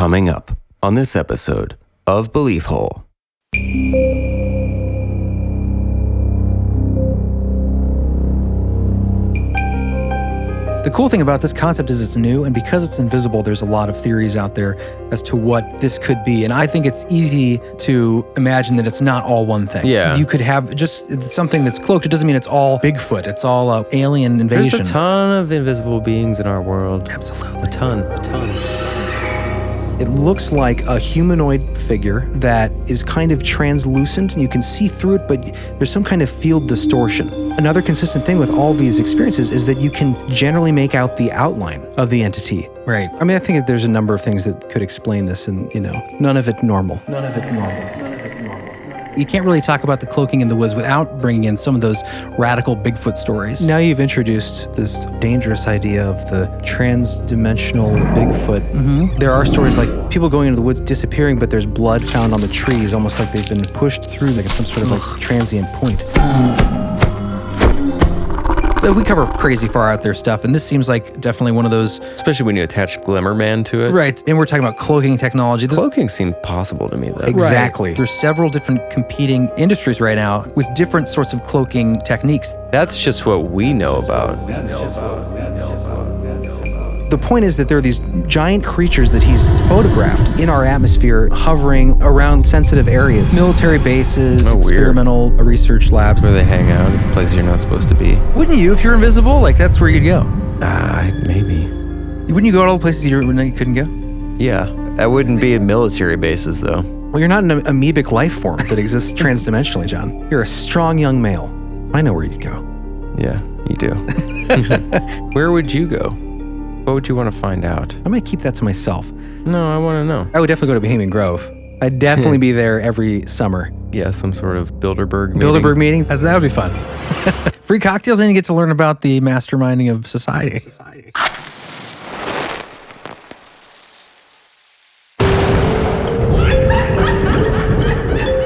Coming up on this episode of Belief Hole. The cool thing about this concept is it's new, and because it's invisible, there's a lot of theories out there as to what this could be. And I think it's easy to imagine that it's not all one thing. Yeah. You could have just something that's cloaked. It doesn't mean it's all Bigfoot. It's all alien invasion. There's a ton of invisible beings in our world. Absolutely. A ton. It looks like a humanoid figure that is kind of translucent and you can see through it, but there's some kind of field distortion. Another consistent thing with all these experiences is that you can generally make out the outline of the entity. Right. I mean, I think that there's a number of things that could explain this and, none of it normal. You can't really talk about the cloaking in the woods without bringing in some of those radical Bigfoot stories. Now you've introduced this dangerous idea of the trans-dimensional Bigfoot. Mm-hmm. There are stories like people going into the woods disappearing, but there's blood found on the trees, almost like they've been pushed through like some sort of like transient point. We cover crazy far out there stuff, and this seems like definitely one of those. Especially when you attach Glimmerman to it. Right, and we're talking about cloaking technology. Cloaking seems possible to me, though. Exactly. Right. There's several different competing industries right now with different sorts of cloaking techniques. That's just what we know about. The point is that there are these giant creatures that he's photographed in our atmosphere hovering around sensitive areas. Military bases, experimental research labs. Where they hang out, it's places you're not supposed to be. Wouldn't you, if you're invisible? Like, that's where you'd go. Maybe. Wouldn't you go to all the places you couldn't go? Yeah. I wouldn't be at military bases, though. Well, you're not an amoebic life form that exists transdimensionally, John. You're a strong young male. I know where you'd go. Yeah, you do. Where would you go? What would you want to find out? I might keep that to myself. No, I want to know. I would definitely go to Bohemian Grove. I'd definitely be there every summer. Yeah, some sort of Bilderberg meeting. Bilderberg meeting? That would be fun. Free cocktails, and you get to learn about the masterminding of society.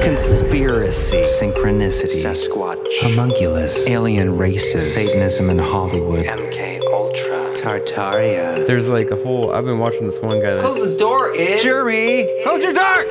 Conspiracy. Synchronicity. Sasquatch. Homunculus. Alien races. Satanism in Hollywood. MK Ultra. Tartaria. There's like a whole... I've been watching this one guy that... Close the door, Ed. Jeremy, close your door!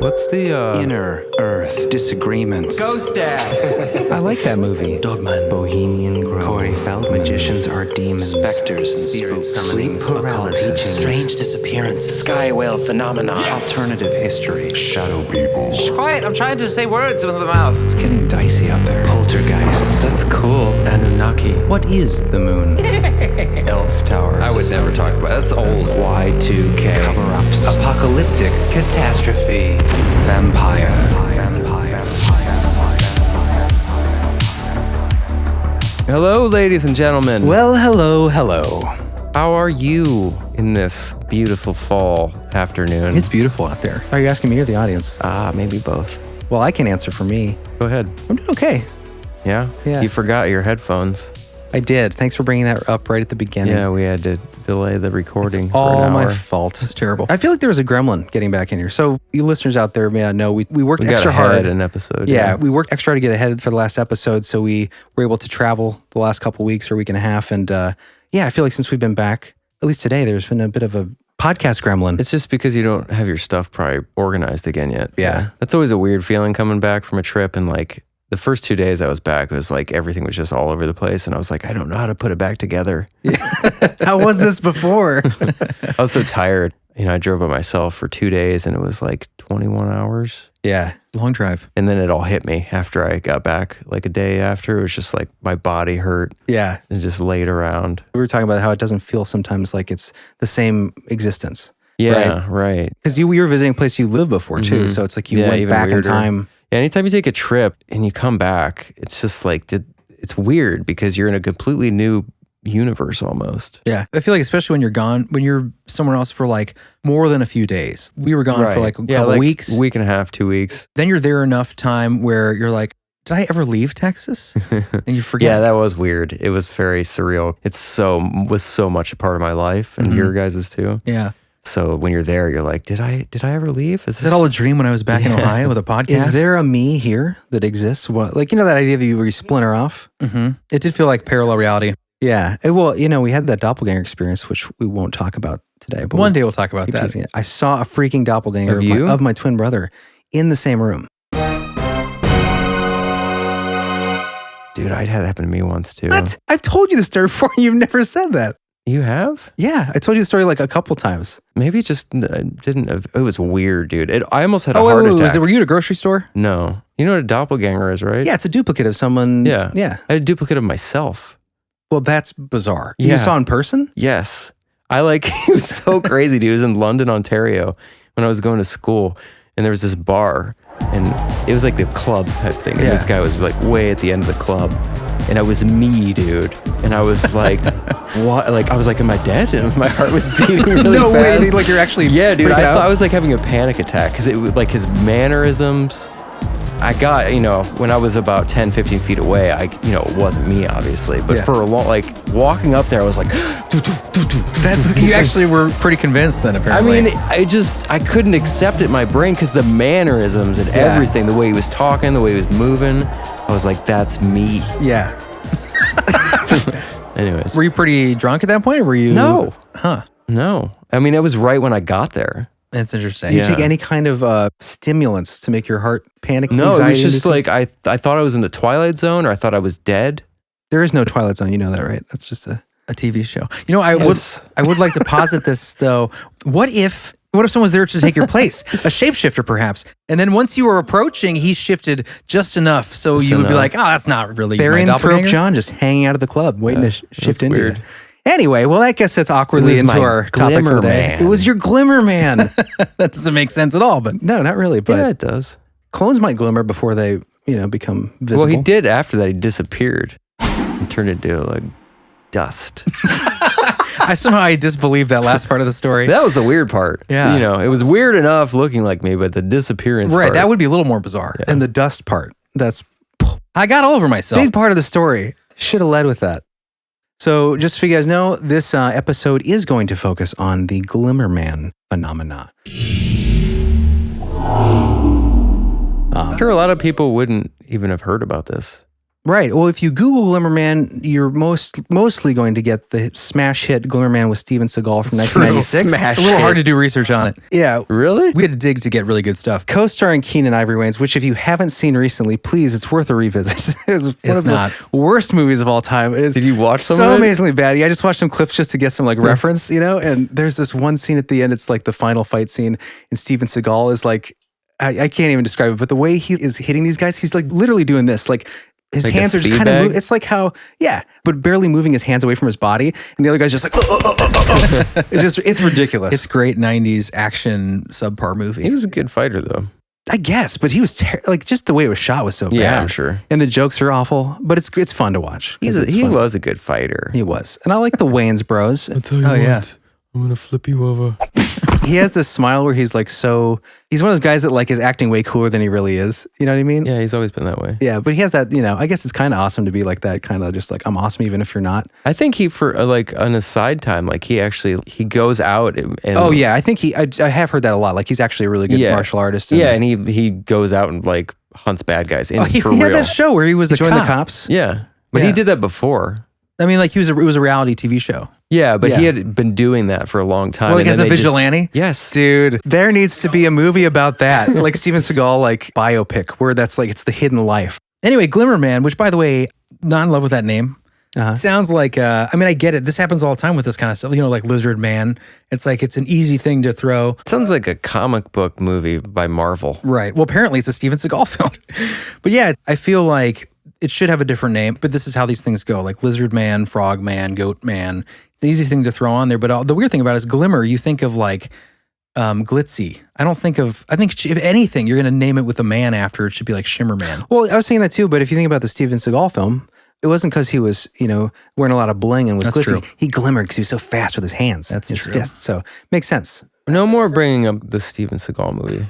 What's the... Inner Earth Disagreements. Ghost Dad. I like that movie. Dogman. Bohemian Grove. Corey Feldman. Magicians are demons. Specters and spirits. Sleep paralysis. Strange disappearances. Sky whale phenomenon. Alternative history. Shadow people. Quiet, I'm trying to say words with the mouth. It's getting dicey out there. Poltergeists. That's cool. Anunnaki. What is the moon? Elf towers. I would never talk about it. That's old. Y2K. Cover-ups. Apocalyptic catastrophe. Vampire. Hello, ladies and gentlemen. Well, hello. How are you in this beautiful fall afternoon? It's beautiful out there. Are you asking me or the audience? Maybe both. Well, I can answer for me. Go ahead. I'm doing okay. Yeah? Yeah. You forgot your headphones. I did. Thanks for bringing that up right at the beginning. Yeah, we had to delay the recording for All an hour. my fault. It's terrible. I feel like there was a gremlin getting back in here. So you listeners out there may not know, we worked We extra got ahead hard. an episode. Yeah, we worked extra hard to get ahead for the last episode, so we were able to travel the last couple weeks or week and a half. And I feel like since we've been back, at least today, there's been a bit of a podcast gremlin. It's just because you don't have your stuff probably organized again yet. Yeah. That's always a weird feeling coming back from a trip, and like the first 2 days I was back, it was like everything was just all over the place, and I was like, I don't know how to put it back together. How was this before? I was so tired. I drove by myself for 2 days, and it was like 21 hours. Yeah, long drive. And then it all hit me after I got back, like a day after. It was just like my body hurt. Yeah. And just laid around. We were talking about how it doesn't feel sometimes like it's the same existence. Yeah, right. Because you were visiting a place you lived before too, so it's like you went even back weirder. in time. Yeah, anytime you take a trip and you come back, it's just like, it's weird because you're in a completely new universe almost. Yeah. I feel like especially when you're gone, when you're somewhere else for like more than a few days. We were gone for like a couple weeks. A week and a half, 2 weeks. Then you're there enough time where you're like, did I ever leave Texas? And you forget. Yeah, that was weird. It was very surreal. Was so much a part of my life and your guys's too. Yeah. So when you're there, you're like, did I ever leave? Is that all a dream when I was back in Ohio with a podcast? Is there a me here that exists? What, like, that idea where you splinter off? Mm-hmm. It did feel like parallel reality. Yeah. We had that doppelganger experience, which we won't talk about today. But One day we'll talk about keep that. teasing it. I saw a freaking doppelganger Of you? of my twin brother in the same room. Dude, I had that happen to me once too. What? I've told you the story before. You've never said that. You have? Yeah, I told you the story like a couple times. Maybe it just didn't have, it was weird, dude. I almost had a Oh, heart wait, attack. were you at a grocery store? No. You know what a doppelganger is, right? Yeah, it's a duplicate of someone. Yeah. Yeah. I had a duplicate of myself. Well, that's bizarre. Yeah. You saw in person? Yes. It was so crazy, dude. It was in London, Ontario when I was going to school, and there was this bar, and it was like the club type thing. And Yeah. this guy was like way at the end of the club, and I was me, dude. And I was like, what? Like, I was like, am I dead? And my heart was beating really No way, fast. dude, like you're actually Yeah, dude. freaking I out? thought I was like having a panic attack because it was like his mannerisms. I got, when I was about 10, 15 feet away, it wasn't me, obviously. But Yeah. for a long, like, walking up there, I was like, You actually were pretty convinced then, I apparently. mean, I couldn't accept it in my brain because the mannerisms and everything, the way he was talking, the way he was moving, I was like, that's me. Yeah. Anyways. Were you pretty drunk at that point, or were you? No. Huh. No. I mean, it was right when I got there. That's interesting. Do you Yeah. take any kind of stimulants to make your heart panic? No, it was anxiety just inducing? like, I thought I was in the Twilight Zone or I thought I was dead. There is no Twilight Zone. You know that, right? That's just a TV show. I Yes. would like to posit this though. What if someone was there to take your place? A shapeshifter, perhaps. And then once you were approaching, he shifted just enough so Just you would be enough. like, oh, that's not really Barry my and Thrope doppelganger. John just hanging out of the club, waiting to shift that's into weird. you. Anyway, well, I guess that's awkwardly It was into my our topic for the day. Glimmerman. It was your Glimmerman. That doesn't make sense at all, but No, not really, but Yeah, it does. clones might glimmer before they, become visible. Well, he did after that. He disappeared and turned into like dust. I disbelieve that last part of the story. That was the weird part. Yeah. It was weird enough looking like me, but the disappearance Right, part, that would be a little more bizarre. And the dust part. That's I got all over myself. big part of the story. Should have led with that. So just so you guys know, this episode is going to focus on the Glimmerman phenomena. I'm sure a lot of people wouldn't even have heard about this. Right. Well, if you Google Glimmerman, you're mostly going to get the smash hit Glimmerman with Steven Seagal from 1996. It's a little hard to do research on it. Yeah. Really? We had to dig to get really good stuff. Co-starring Keenan Ivory Wayans, which if you haven't seen recently, please, it's worth a revisit. It was one It's of not. the worst movies of all time. It is Did you watch some so of it? amazingly bad. Yeah, I just watched some clips just to get some reference, and there's this one scene at the end, it's like the final fight scene, and Steven Seagal is like, I can't even describe it, but the way he is hitting these guys, he's like literally doing this, like his Like a hands are just speed kind of bag? moving. It's like how, but barely moving his hands away from his body, and the other guy's just like, it's ridiculous. It's great 90s action subpar movie. He was a good fighter, though. I guess, but he was just the way it was shot was so bad. Yeah, I'm sure. And the jokes are awful, but it's fun to watch. He was a good fighter. He was, and I like the Wayans bros. tell you yeah. I'm gonna flip you over. He has this smile where he's like he's one of those guys that like is acting way cooler than he really is. You know what I mean? Yeah, he's always been that way. Yeah, but he has that, I guess it's kind of awesome to be like that, kind of just like, I'm awesome even if you're not. I think he, for like on his side time, like he goes out and Oh yeah, I think I have heard that a lot. Like he's actually a really good martial artist. Yeah, and he goes out and like hunts bad guys in He for had real. that show where he was a joined cop. the cops. Yeah, but Yeah. he did that before. I mean, like it was a reality TV show. Yeah, but Yeah. he had been doing that for a long time. Well, like and as then a they just- vigilante. Yes. Dude, there needs to be a movie about that. Like Steven Seagal, like biopic where that's like, it's the hidden life. Anyway, Glimmerman, which by the way, not in love with that name. Uh-huh. Sounds like, I get it. This happens all the time with this kind of stuff, like Lizard Man. It's like, it's an easy thing to throw. Sounds like a comic book movie by Marvel. Right. Well, apparently it's a Steven Seagal film. But yeah, I feel like it should have a different name, but this is how these things go. Like Lizard Man, Frog Man, Goat Man. It's an easy thing to throw on there. But the weird thing about it is Glimmer, you think of like glitzy. I think if anything, you're going to name it with a man after, it should be like Shimmer Man. Well, I was saying that too, but if you think about the Steven Seagal film, it wasn't because he was, wearing a lot of bling and was That's glitzy. true. He glimmered because he was so fast with his hands. That's his true. fists. So makes sense. No more bringing up the Steven Seagal movie.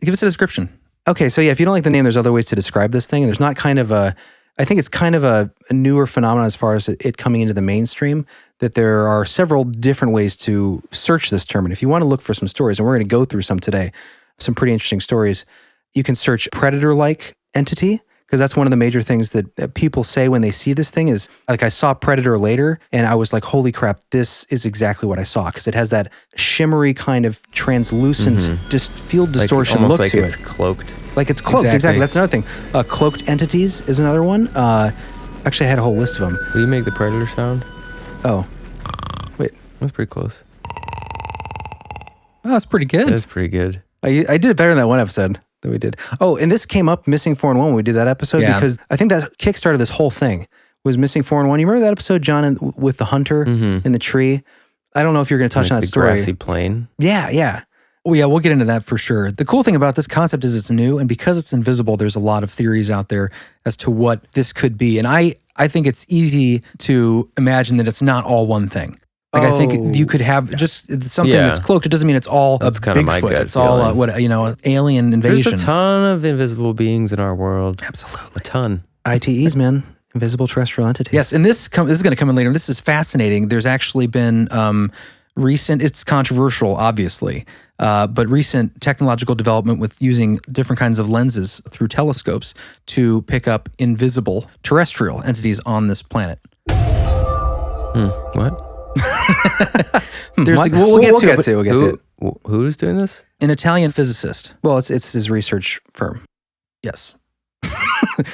Give us a description. Okay, so yeah, if you don't like the name, there's other ways to describe this thing. And there's not kind of I think it's kind of a newer phenomenon as far as it coming into the mainstream, that there are several different ways to search this term. And if you want to look for some stories, and we're going to go through some today, some pretty interesting stories, you can search predator-like entity, because that's one of the major things that people say when they see this thing is, like, I saw Predator later and I was like, holy crap, this is exactly what I saw, because it has that shimmery kind of translucent field distortion almost look to it's it. cloaked. Like it's cloaked, exactly. That's another thing. Cloaked Entities is another one. Actually, I had a whole list of them. Will you make the Predator sound? Oh, wait. That's pretty close. Oh, that's pretty good. That's pretty good. I did it better in that one episode that we did. Oh, and this came up, Missing 4 and 1, when we did that episode, because I think that kickstarted this whole thing, was Missing 4 and 1. You remember that episode, John, with the hunter in the tree? I don't know if you're going to touch on that the story. Grassy plain. Yeah. Oh, yeah, we'll get into that for sure. The cool thing about this concept is it's new, and because it's invisible, there's a lot of theories out there as to what this could be. And I think it's easy to imagine that it's not all one thing. Like, I think you could have just something that's cloaked. It doesn't mean it's all That's a kind of my Bigfoot. gut It's all feeling. alien invasion. There's a ton of invisible beings in our world. Absolutely. A ton. ITEs, man. Invisible Terrestrial Entities. Yes, and this is going to come in later. This is fascinating. There's actually been recent, it's controversial, obviously, but recent technological development with using different kinds of lenses through telescopes to pick up invisible terrestrial entities on this planet. What? We'll get to it. Who's doing this? An Italian physicist. Well, it's his research firm. Yes,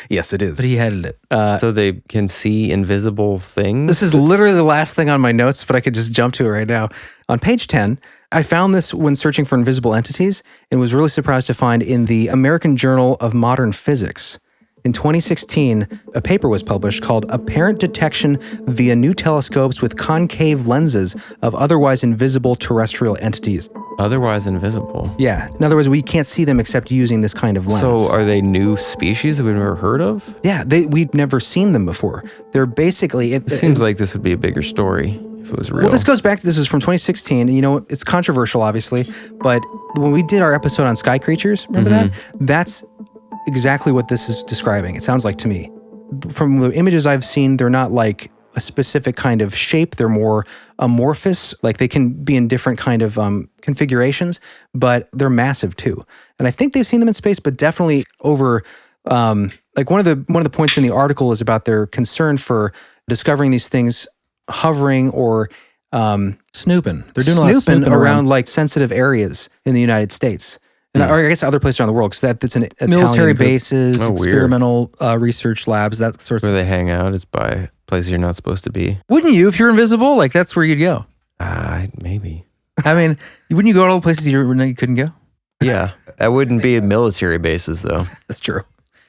Yes, it is. but he headed it. So they can see invisible things? This is literally the last thing on my notes, but I could just jump to it right now. On page 10, I found this when searching for invisible entities and was really surprised to find in the American Journal of Modern Physics. In 2016, a paper was published called Apparent Detection via New Telescopes with Concave Lenses of Otherwise Invisible Terrestrial Entities. Otherwise invisible. Yeah. In other words, we can't see them except using this kind of lens. So are they new species that we've never heard of? Yeah, we'd never seen them before. They're basically... It seems like this would be a bigger story if it was real. Well, this goes back, this is from 2016, and it's controversial, obviously, but when we did our episode on sky creatures, remember that? That's exactly what this is describing, it sounds like to me. From the images I've seen, they're not like a specific kind of shape, they're more amorphous, like they can be in different kind of configurations, but they're massive too. And I think they've seen them in space, but definitely over, like one of the points in the article is about their concern for discovering these things hovering or Snooping. They're doing a lot of snooping around like sensitive areas in the United States. And or I guess other places around the world, because that's an Italian military group. bases, experimental research labs, that sort of Where they hang out is by places you're not supposed to be. Wouldn't you, if you're invisible? Like, that's where you'd go. Maybe. I mean, wouldn't you go to all the places you couldn't go? Yeah. I wouldn't be at military bases, though. That's true.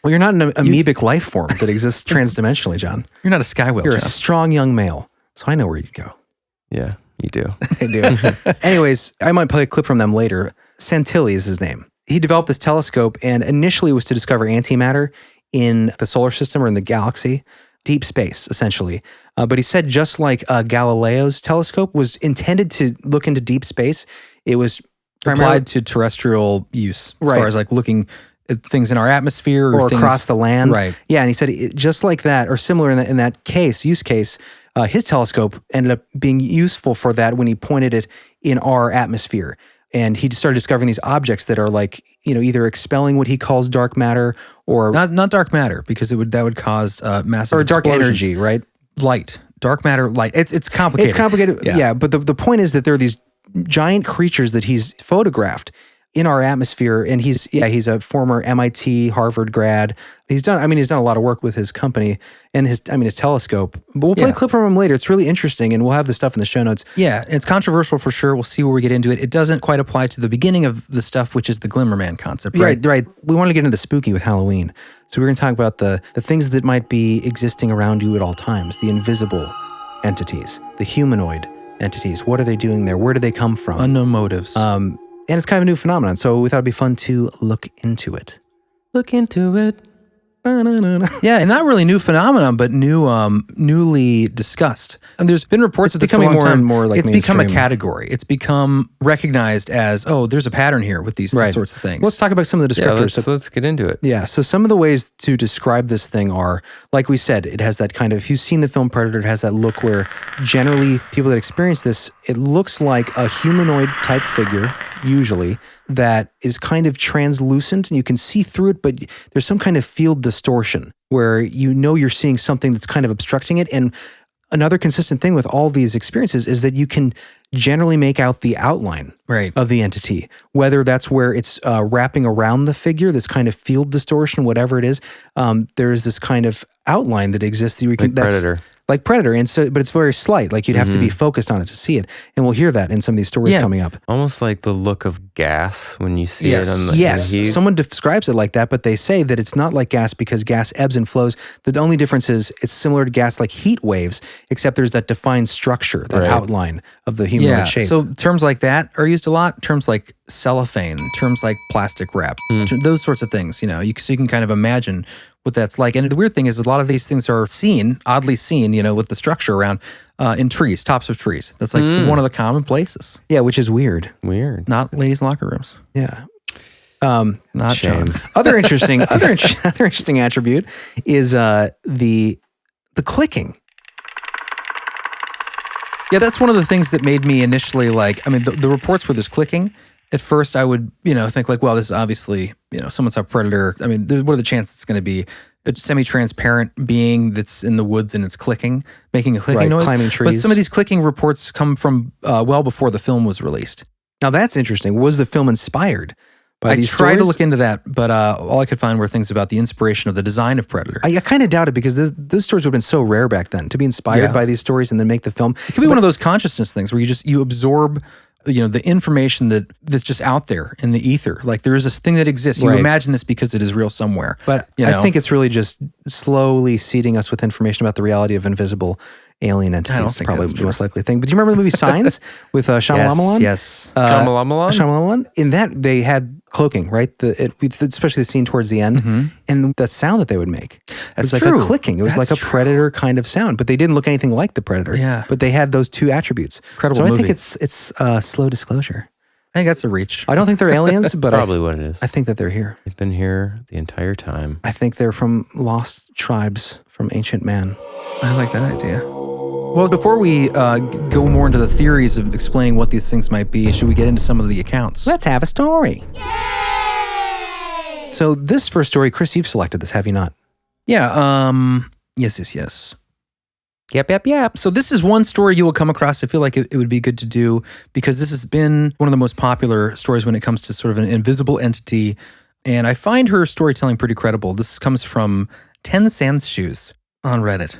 Well, you're not an amoebic life form that exists transdimensionally, John. You're not a sky whale, You're John. a strong young male, so I know where you'd go. Yeah, you do. I do. Anyways, I might play a clip from them later. Santilli is his name. He developed this telescope and initially was to discover antimatter in the solar system or in the galaxy, deep space, essentially. But he said just like Galileo's telescope was intended to look into deep space, it was applied to terrestrial use, as far as like looking at things in our atmosphere or things, across the land. Right. Yeah, and he said just like that, or similar in that use case, his telescope ended up being useful for that when he pointed it in our atmosphere. And he started discovering these objects that are like, either expelling what he calls dark matter or... Not dark matter, because that would cause massive or dark explosions. energy, right? Light. Dark matter, light. It's complicated. It's complicated, yeah. But the point is that there are these giant creatures that he's photographed in our atmosphere, and he's a former MIT, Harvard grad. He's done a lot of work with his company and his telescope. But we'll play a clip from him later. It's really interesting, and we'll have the stuff in the show notes. Yeah, it's controversial for sure. We'll see where we get into it. It doesn't quite apply to the beginning of the stuff, which is the Glimmerman concept, right? Right. We want to get into the spooky with Halloween. So we're going to talk about the things that might be existing around you at all times, the invisible entities, the humanoid entities. What are they doing there? Where do they come from? Unknown motives. And it's kind of a new phenomenon, so we thought it'd be fun to look into it. Look into it. Yeah, and not really new phenomenon, but newly discussed. And there's been reports of this for a long time. And more like it's become a mainstream. category. It's become recognized as, there's a pattern here with these sorts of things. Let's talk about some of the descriptors. Let's get into it. Yeah, so some of the ways to describe this thing are, like we said, it has that kind of, if you've seen the film Predator, it has that look where generally people that experience this, it looks like a humanoid type figure, usually, that is kind of translucent and you can see through it, but there's some kind of field distortion where you know you're seeing something that's kind of obstructing it. And another consistent thing with all these experiences is that you can generally make out the outline of the entity, whether that's where it's wrapping around the figure, this kind of field distortion, whatever it is. There is this kind of outline that exists. That you can, like Predator, and so, but it's very slight. Like you'd have to be focused on it to see it, and we'll hear that in some of these stories coming up. Almost like the look of gas when you see it on the heat. Someone describes it like that, but they say that it's not like gas because gas ebbs and flows. The only difference is it's similar to gas, like heat waves, except there's that defined structure, that outline of the humanoid shape. So terms like that are used a lot. Terms like cellophane, terms like plastic wrap, those sorts of things. So you can kind of imagine what that's like. And the weird thing is a lot of these things are oddly seen, with the structure around in trees, tops of trees. That's like one of the common places. Yeah, which is weird. Not ladies' locker rooms. Yeah. Not shame. Other interesting attribute is the clicking. Yeah, that's one of the things that made me initially the reports where there's clicking. At first, I would, think like, well, this is obviously, someone saw a predator. I mean, what are the chances it's going to be a semi-transparent being that's in the woods and it's making a clicking noise? Climbing trees. But some of these clicking reports come from well before the film was released. Now that's interesting. Was the film inspired by these stories? I tried to look into that, but all I could find were things about the inspiration of the design of Predator. I kind of doubt it because those stories would have been so rare back then to be inspired by these stories and then make the film. It could be one of those consciousness things where you absorb the information that's just out there in the ether. Like there is this thing that exists. You imagine this because it is real somewhere. But I think it's really just slowly seeding us with information about the reality of invisible alien entities. I don't think probably that's the most likely thing. But do you remember the movie Signs with Shyamalan? Yes. Shyamalan? In that, they had cloaking, right? Especially the scene towards the end. And the sound that they would make. It was like true. a clicking. It was That's like a predator kind of sound. But they didn't look anything like the predator. Yeah. But they had those two attributes. Incredible so movie. I think it's slow disclosure. I think that's a reach. I don't think they're aliens, but Probably what it is. I think that they're here. They've been here the entire time. I think they're from lost tribes from ancient man. I like that idea. Well, before we go more into the theories of explaining what these things might be, should we get into some of the accounts? Let's have a story. So this first story, Chris, you've selected this, have you not? Yeah. Yes. Yep. So this is one story you will come across. I feel like it would be good to do because this has been one of the most popular stories when it comes to sort of an invisible entity. And I find her storytelling pretty credible. This comes from 10 Sans Shoes on Reddit.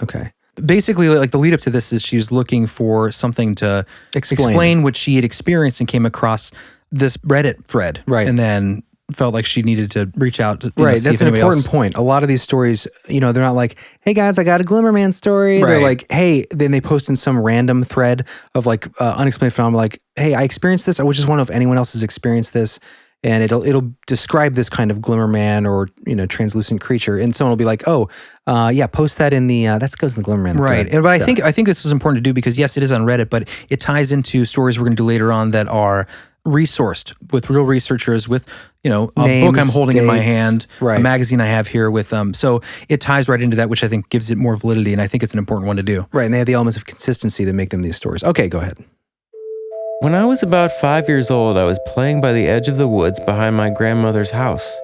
Okay. Basically, like the lead up to this is she's looking for something to explain what she had experienced and came across this Reddit thread. Right. And then felt like she needed to reach out to right. See That's if an important else. point. A lot of these stories, they're not like, hey guys, I got a Glimmerman story. Right. They're like, hey, then they post in some random thread of like unexplained phenomena, like, hey, I experienced this. I just want to know if anyone else has experienced this. And it'll describe this kind of Glimmerman or translucent creature, and someone will be like, "Oh, post that in the that goes in the Glimmerman." Right, thread. but I think this is important to do because yes, it is on Reddit, but it ties into stories we're going to do later on that are resourced with real researchers, with a Names, book I'm holding in my dates, hand, right. a magazine I have here with so it ties right into that, which I think gives it more validity, and I think it's an important one to do. Right, and they have the elements of consistency that make them these stories. Okay, go ahead. When I was about 5 years old, I was playing by the edge of the woods behind my grandmother's house.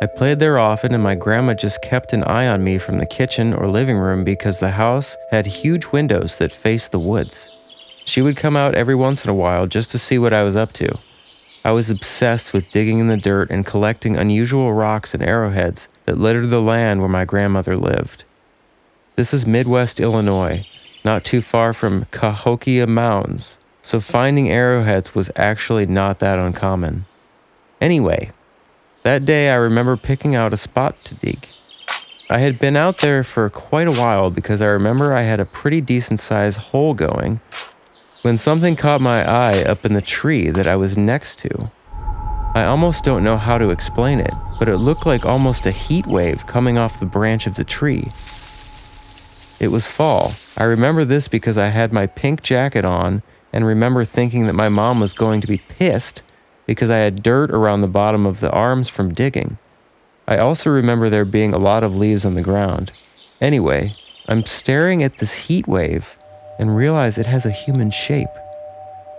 I played there often, and my grandma just kept an eye on me from the kitchen or living room because the house had huge windows that faced the woods. She would come out every once in a while just to see what I was up to. I was obsessed with digging in the dirt and collecting unusual rocks and arrowheads that littered the land where my grandmother lived. This is Midwest Illinois, not too far from Cahokia Mounds. So finding arrowheads was actually not that uncommon. Anyway, that day I remember picking out a spot to dig. I had been out there for quite a while because I remember I had a pretty decent sized hole going when something caught my eye up in the tree that I was next to. I almost don't know how to explain it, but it looked like almost a heat wave coming off the branch of the tree. It was fall. I remember this because I had my pink jacket on and remember thinking that my mom was going to be pissed because I had dirt around the bottom of the arms from digging. I also remember there being a lot of leaves on the ground. Anyway, I'm staring at this heat wave and realize it has a human shape.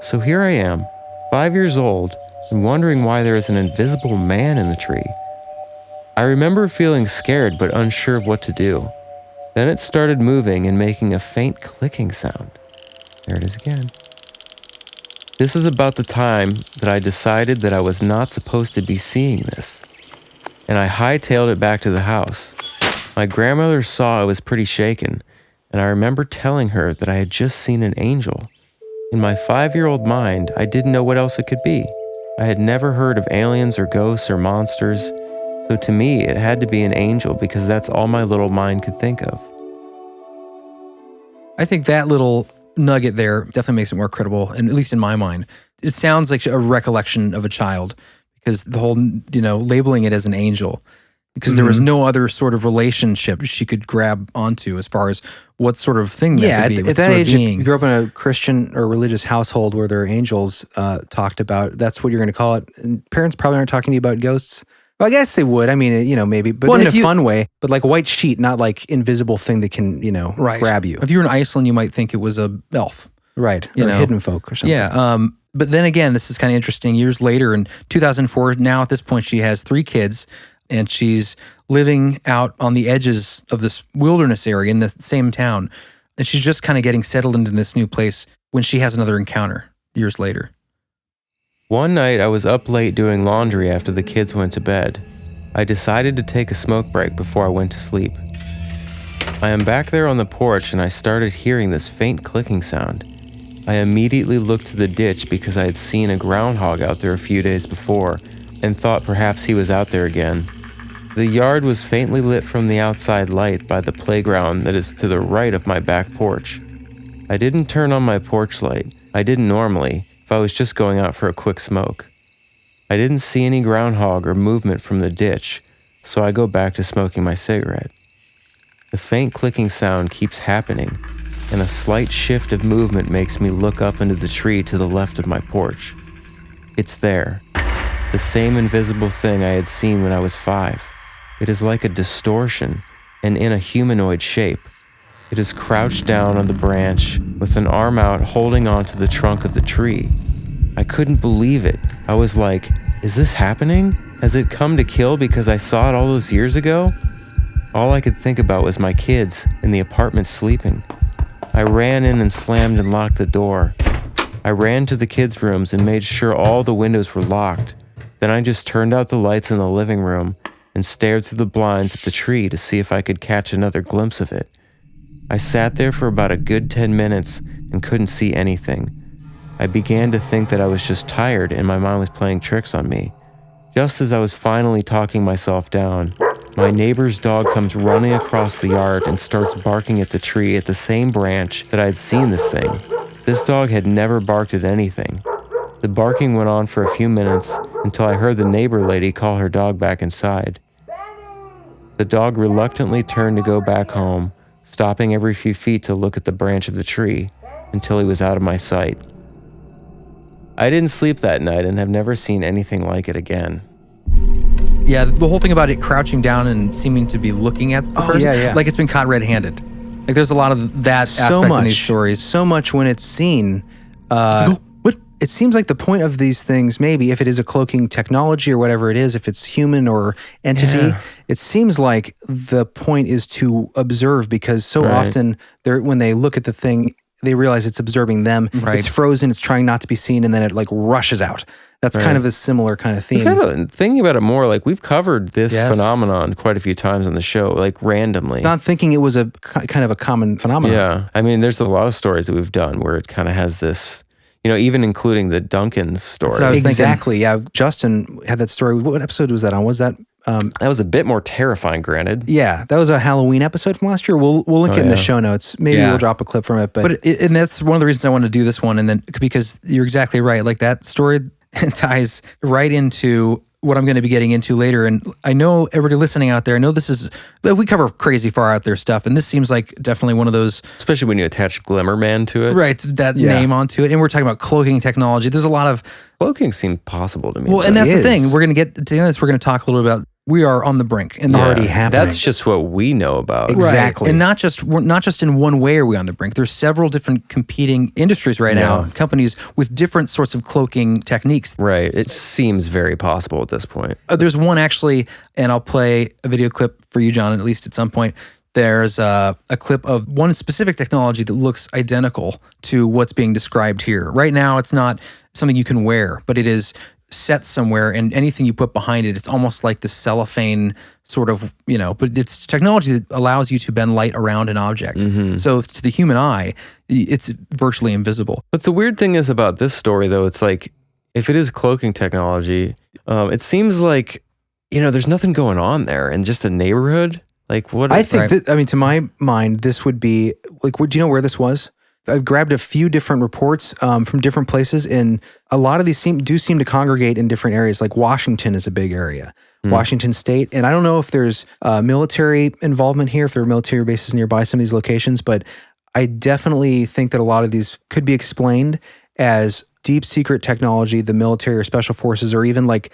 So here I am, 5 years old and wondering why there is an invisible man in the tree. I remember feeling scared but unsure of what to do. Then it started moving and making a faint clicking sound. There it is again. This is about the time that I decided that I was not supposed to be seeing this, and I hightailed it back to the house. My grandmother saw I was pretty shaken, and I remember telling her that I had just seen an angel. In my 5-year-old mind, I didn't know what else it could be. I had never heard of aliens or ghosts or monsters, so to me it had to be an angel because that's all my little mind could think of. I think that little nugget there definitely makes it more credible, and at least in my mind. It sounds like a recollection of a child, because the whole, labeling it as an angel, because there was no other sort of relationship she could grab onto as far as what sort of thing that could be. At what that sort of age, if being. you grew up in a Christian or religious household where there are angels talked about, that's what you're going to call it. And parents probably aren't talking to you about ghosts. Well, I guess they would. I mean, maybe, but in a fun way. But like a white sheet, not like invisible thing that can, grab you. If you were in Iceland, you might think it was a elf. Right. Or hidden folk or something. Yeah. But then again, this is kind of interesting. Years later, in 2004, now at this point, she has 3 kids, and she's living out on the edges of this wilderness area in the same town. And she's just kind of getting settled into this new place when she has another encounter years later. One night I was up late doing laundry after the kids went to bed. I decided to take a smoke break before I went to sleep. I am back there on the porch and I started hearing this faint clicking sound. I immediately looked to the ditch because I had seen a groundhog out there a few days before and thought perhaps he was out there again. The yard was faintly lit from the outside light by the playground that is to the right of my back porch. I didn't turn on my porch light. I didn't normally, if I was just going out for a quick smoke. I didn't see any groundhog or movement from the ditch, so I go back to smoking my cigarette. The faint clicking sound keeps happening, and a slight shift of movement makes me look up into the tree to the left of my porch. It's there, the same invisible thing I had seen when I was 5. It is like a distortion, and in a humanoid shape. It is crouched down on the branch, with an arm out holding onto the trunk of the tree. I couldn't believe it. I was like, is this happening? Has it come to kill because I saw it all those years ago? All I could think about was my kids in the apartment sleeping. I ran in and slammed and locked the door. I ran to the kids' rooms and made sure all the windows were locked. Then I just turned out the lights in the living room and stared through the blinds at the tree to see if I could catch another glimpse of it. I sat there for about a good 10 minutes and couldn't see anything. I began to think that I was just tired and my mind was playing tricks on me. Just as I was finally talking myself down, my neighbor's dog comes running across the yard and starts barking at the tree at the same branch that I had seen this thing. This dog had never barked at anything. The barking went on for a few minutes until I heard the neighbor lady call her dog back inside. The dog reluctantly turned to go back home, stopping every few feet to look at the branch of the tree until he was out of my sight. I didn't sleep that night and have never seen anything like it again. Yeah, the whole thing about it crouching down and seeming to be looking at the person, yeah. like it's been caught red-handed. Like there's a lot of that aspect in these stories. So much when it's seen. What? It seems like the point of these things, maybe if it is a cloaking technology or whatever it is, if it's human or entity, it seems like the point is to observe, because so often when they look at the thing, they realize it's observing them. Right. It's frozen, it's trying not to be seen, and then it like rushes out. That's kind of a similar kind of theme. Thinking about it more, like we've covered this phenomenon quite a few times on the show, like randomly. Not thinking it was a kind of a common phenomenon. Yeah. I mean, there's a lot of stories that we've done where it kind of has this, even including the Duncan's story. That's what I was exactly. Yeah. Justin had that story. What episode was that on? Was that? That was a bit more terrifying, granted. Yeah, that was a Halloween episode from last year. We'll link it in the show notes. Maybe we'll drop a clip from it. And that's one of the reasons I wanted to do this one. And then because you're exactly right, like that story ties right into what I'm going to be getting into later. And I know everybody listening out there, I know we cover crazy far out there stuff. And this seems like definitely one of those. Especially when you attach Glimmerman to it. Right, that name onto it. And we're talking about cloaking technology. There's a lot of. Cloaking seemed possible to me. Well, and that's the thing. We're going to get to this. We're going to talk a little bit about we are on the brink. And Already happening. That's just what we know about. Exactly. Right. And we're not just in one way are we on the brink. There's several different competing industries right now, companies with different sorts of cloaking techniques. Right. It seems very possible at this point. There's one actually, and I'll play a video clip for you, John, at least at some point. There's a clip of one specific technology that looks identical to what's being described here. Right now, it's not something you can wear, but it is set somewhere, and anything you put behind it, it's almost like the cellophane sort of, but it's technology that allows you to bend light around an object. So to the human eye, it's virtually invisible. But the weird thing is about this story, though, it's like, if it is cloaking technology, it seems like, there's nothing going on there in just a neighborhood. Like, what? I think that, to my mind, this would be, like, do you know where this was? I've grabbed a few different reports from different places, and a lot of these seem to congregate in different areas. Like Washington is a big area, Washington State. And I don't know if there's military involvement here, if there are military bases nearby some of these locations, but I definitely think that a lot of these could be explained as deep secret technology the military or special forces or even like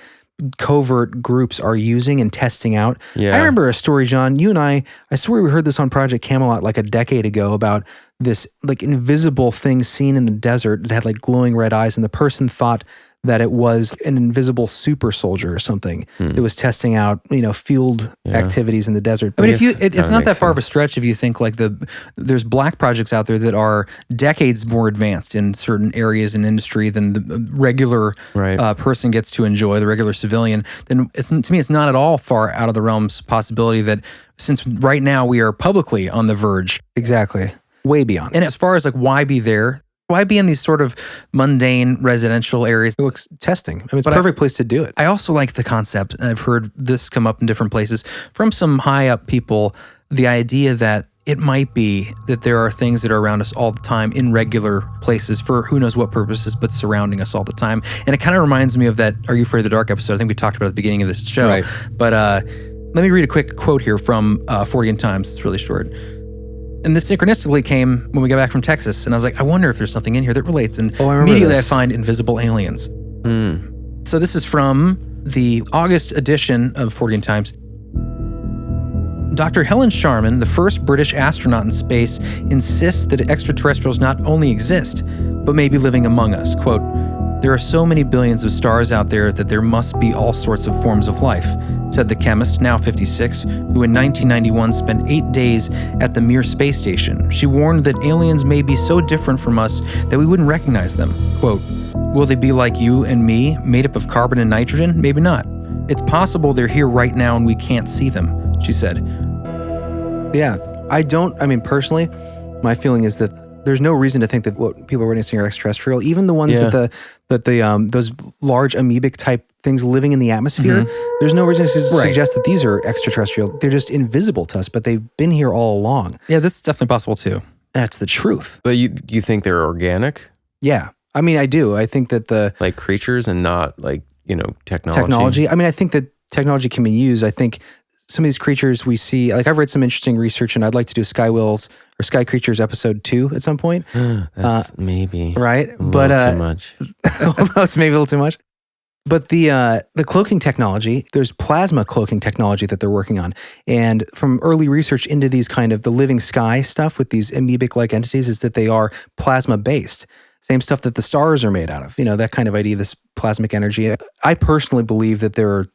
covert groups are using and testing out. Yeah. I remember a story, John, you and I swear we heard this on Project Camelot like a decade ago about this like invisible thing seen in the desert that had like glowing red eyes, and the person thought that it was an invisible super soldier or something that was testing out, field activities in the desert. I mean, it's not that far of a stretch if you think like there's black projects out there that are decades more advanced in certain areas in industry than the regular person gets to enjoy, the regular civilian. Then to me, it's not at all far out of the realm's possibility that since right now we are publicly on the verge. Exactly. Way beyond. And as far as like why be there? Why be in these sort of mundane residential areas? It looks testing. It's a perfect place to do it. I also like the concept, and I've heard this come up in different places from some high up people, the idea that it might be that there are things that are around us all the time in regular places for who knows what purposes, but surrounding us all the time. And it kind of reminds me of that Are You Afraid of the Dark episode I think we talked about at the beginning of this show. Right. But let me read a quick quote here from Fortean Times. It's really short. And this synchronistically came when we got back from Texas. And I was like, I wonder if there's something in here that relates. And immediately I find invisible aliens. So this is from the August edition of Fortean Times. Dr. Helen Sharman, the first British astronaut in space, insists that extraterrestrials not only exist, but may be living among us. Quote, "There are so many billions of stars out there that there must be all sorts of forms of life," said the chemist, now 56, who in 1991 spent 8 days at the Mir space station. She warned that aliens may be so different from us that we wouldn't recognize them. Quote, "Will they be like you and me, made up of carbon and nitrogen? Maybe not. It's possible they're here right now and we can't see them," she said. Yeah, personally, my feeling is that there's no reason to think that what people are witnessing are extraterrestrial. Even the ones that those large amoebic type things living in the atmosphere, there's no reason to suggest that these are extraterrestrial. They're just invisible to us, but they've been here all along. Yeah, that's definitely possible too. That's the truth. But you think they're organic? Yeah. I do. I think that like creatures and not like, technology. Technology. I think that technology can be used. I think some of these creatures we see, like I've read some interesting research, and I'd like to do Sky Whales or Sky Creatures episode 2 at some point. That's maybe right, but too much. That's maybe a little too much. But the cloaking technology, there's plasma cloaking technology that they're working on, and from early research into these kind of the living sky stuff with these amoebic-like entities is that they are plasma based. Same stuff that the stars are made out of. That kind of idea, this plasmic energy. I personally believe that there are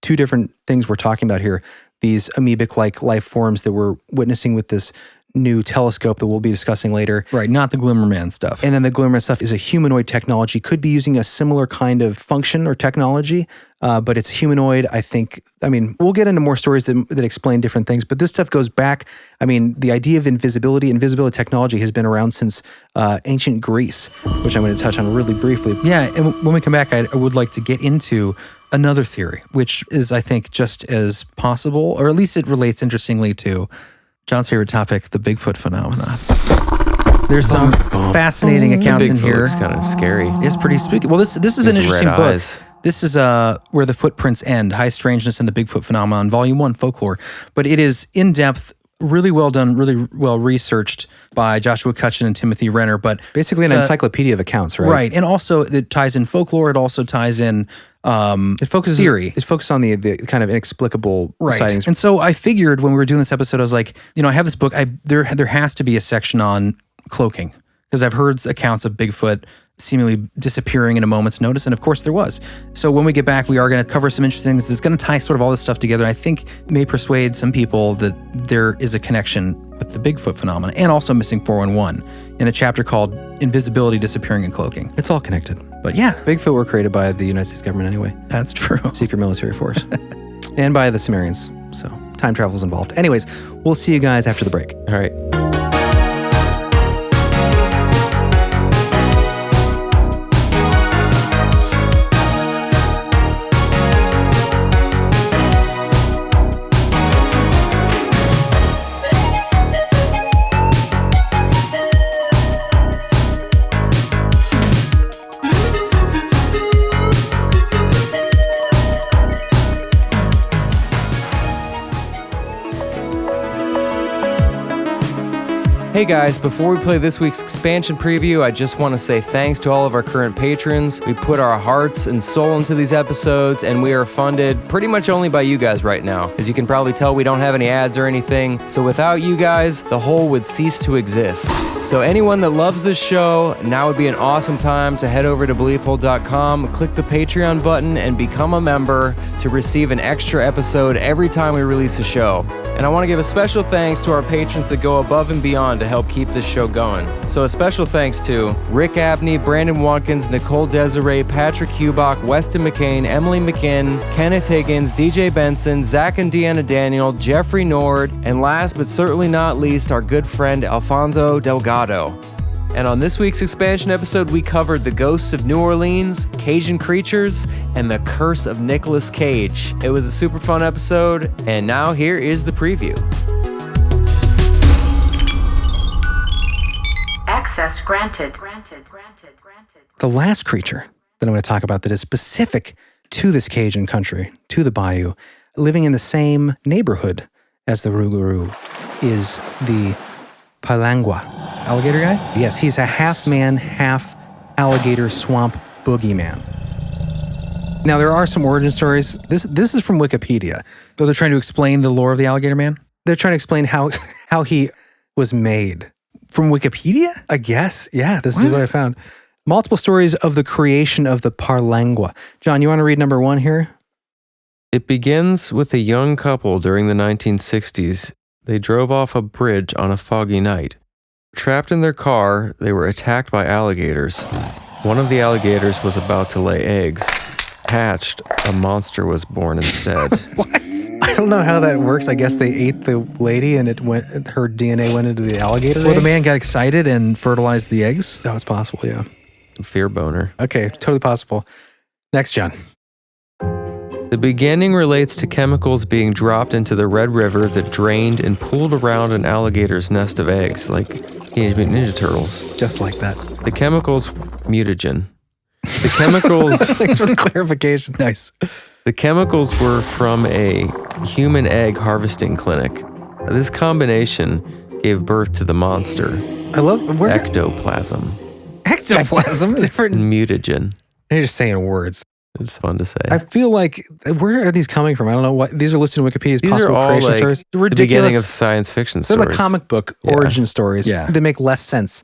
two different things we're talking about here. These amoebic-like life forms that we're witnessing with this new telescope that we'll be discussing later. Right, not the Glimmerman stuff. And then the Glimmerman stuff is a humanoid technology, could be using a similar kind of function or technology, but it's humanoid. We'll get into more stories that explain different things, but this stuff goes back. The idea of invisibility technology has been around since ancient Greece, which I'm going to touch on really briefly. Yeah, and when we come back, I would like to get into another theory, which is, I think, just as possible, or at least it relates interestingly to John's favorite topic, the Bigfoot phenomenon. There's some fascinating accounts in here. It's kind of scary. It's pretty spooky. Well, this is an interesting book. Eyes. This is Where the Footprints End, High Strangeness and the Bigfoot Phenomenon, Volume 1, Folklore. But it is in-depth really well done, really well researched by Joshua Cutchin and Timothy Renner. But Basically an encyclopedia of accounts, right? right, and also it ties in folklore. It also ties in It focuses theory. It focuses on the kind of inexplicable sightings. And so I figured when we were doing this episode, I was like, I have this book. There has to be a section on cloaking because I've heard accounts of Bigfoot seemingly disappearing in a moment's notice, and of course there was. So when we get back, we are going to cover some interesting things. It's going to tie sort of all this stuff together. I think may persuade some people that there is a connection with the Bigfoot phenomenon and also missing 411 in a chapter called Invisibility, Disappearing, and Cloaking. It's all connected. But yeah, Bigfoot were created by the United States government anyway. that's true. Secret military force. And by the Sumerians. So time travel's involved. Anyways, we'll see you guys after the break. All right. Hey guys, before we play this week's expansion preview, I just want to say thanks to all of our current patrons. We put our hearts and soul into these episodes, and we are funded pretty much only by you guys right now. As you can probably tell, we don't have any ads or anything, so without you guys, the whole would cease to exist. So anyone that loves this show, now would be an awesome time to head over to beliefhole.com, click the Patreon button, and become a member to receive an extra episode every time we release a show. And I want to give a special thanks to our patrons that go above and beyond to help keep this show going. So a special thanks to Rick Abney, Brandon Watkins, Nicole Desiree, Patrick Hubach, Weston McCain, Emily McKinn, Kenneth Higgins, DJ Benson, Zach and Deanna Daniel, Jeffrey Nord, and last but certainly not least, our good friend Alfonso Delgado. And on this week's expansion episode, we covered the ghosts of New Orleans, Cajun creatures, and the curse of Nicolas Cage. It was a super fun episode, and now here is the preview. Access granted. The last creature that I'm going to talk about that is specific to this Cajun country, to the Bayou, living in the same neighborhood as the Rougarou, is the Palangua. Alligator guy? Yes, he's a half man, half alligator swamp boogeyman. Now, there are some origin stories. This is from Wikipedia. So they're trying to explain the lore of the alligator man? They're trying to explain how he was made. From Wikipedia? I guess. Yeah, this is what I found. Multiple stories of the creation of the Palangua. John, you want to read number one here? It begins with a young couple during the 1960s. They drove off a bridge on a foggy night. Trapped in their car, they were attacked by alligators. One of the alligators was about to lay eggs. Hatched, a monster was born instead. What? I don't know how that works. I guess they ate the lady and her DNA went into the alligator. Well, the man got excited and fertilized the eggs? That was possible, yeah. Fear boner. Okay, totally possible. Next, John. The beginning relates to chemicals being dropped into the Red River that drained and pooled around an alligator's nest of eggs, like Teenage Mutant Ninja Turtles. Just like that. The chemicals, mutagen. The chemicals... Thanks for the clarification. Nice. The chemicals were from a human egg harvesting clinic. This combination gave birth to the monster. I love... Ectoplasm. Ectoplasm? Different... Mutagen. You're just saying words. It's fun to say. I feel like, where are these coming from? I don't know what, these are listed in Wikipedia's These possible are all creation like stories. the beginning of science fiction They're stories. like comic book origin stories. Yeah. They make less sense.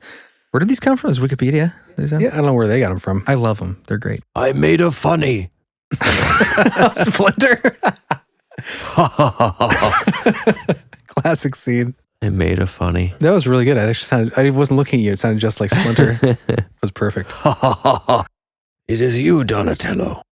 Where did these come from? Is Wikipedia? Yeah, I don't know where they got them from. I love them. They're great. I made a funny. Splinter. Classic scene. I made a funny. That was really good. I wasn't looking at you. It sounded just like Splinter. It was perfect. It is you, Donatello.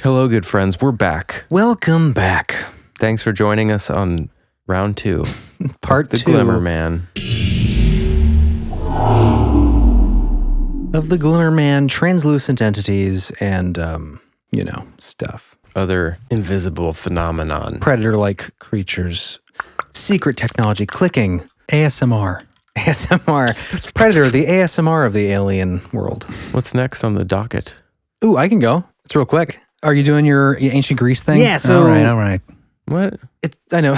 Hello, good friends. We're back. Welcome back. Thanks for joining us on round 2. Part the 2. Glimmerman. Of the Glimmerman, translucent entities, and, stuff. Other invisible phenomenon. Predator-like creatures. Secret technology. Clicking. ASMR. ASMR. Predator, the ASMR of the alien world. What's next on the docket? Ooh, I can go. It's real quick. Are you doing your ancient Greece thing? Yeah, so- All right. What? I know.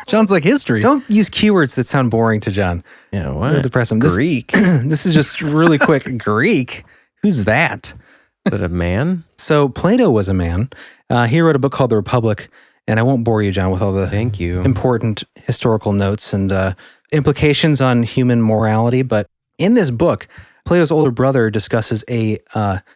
Sounds like history. Don't use keywords that sound boring to John. Yeah, It'll what? depress him. Greek? This is just really quick. Greek? Who's that? Is it a man? So Plato was a man. He wrote a book called The Republic, and I won't bore you, John, with all the Thank you. important historical notes and implications on human morality. But in this book, Plato's older brother discusses a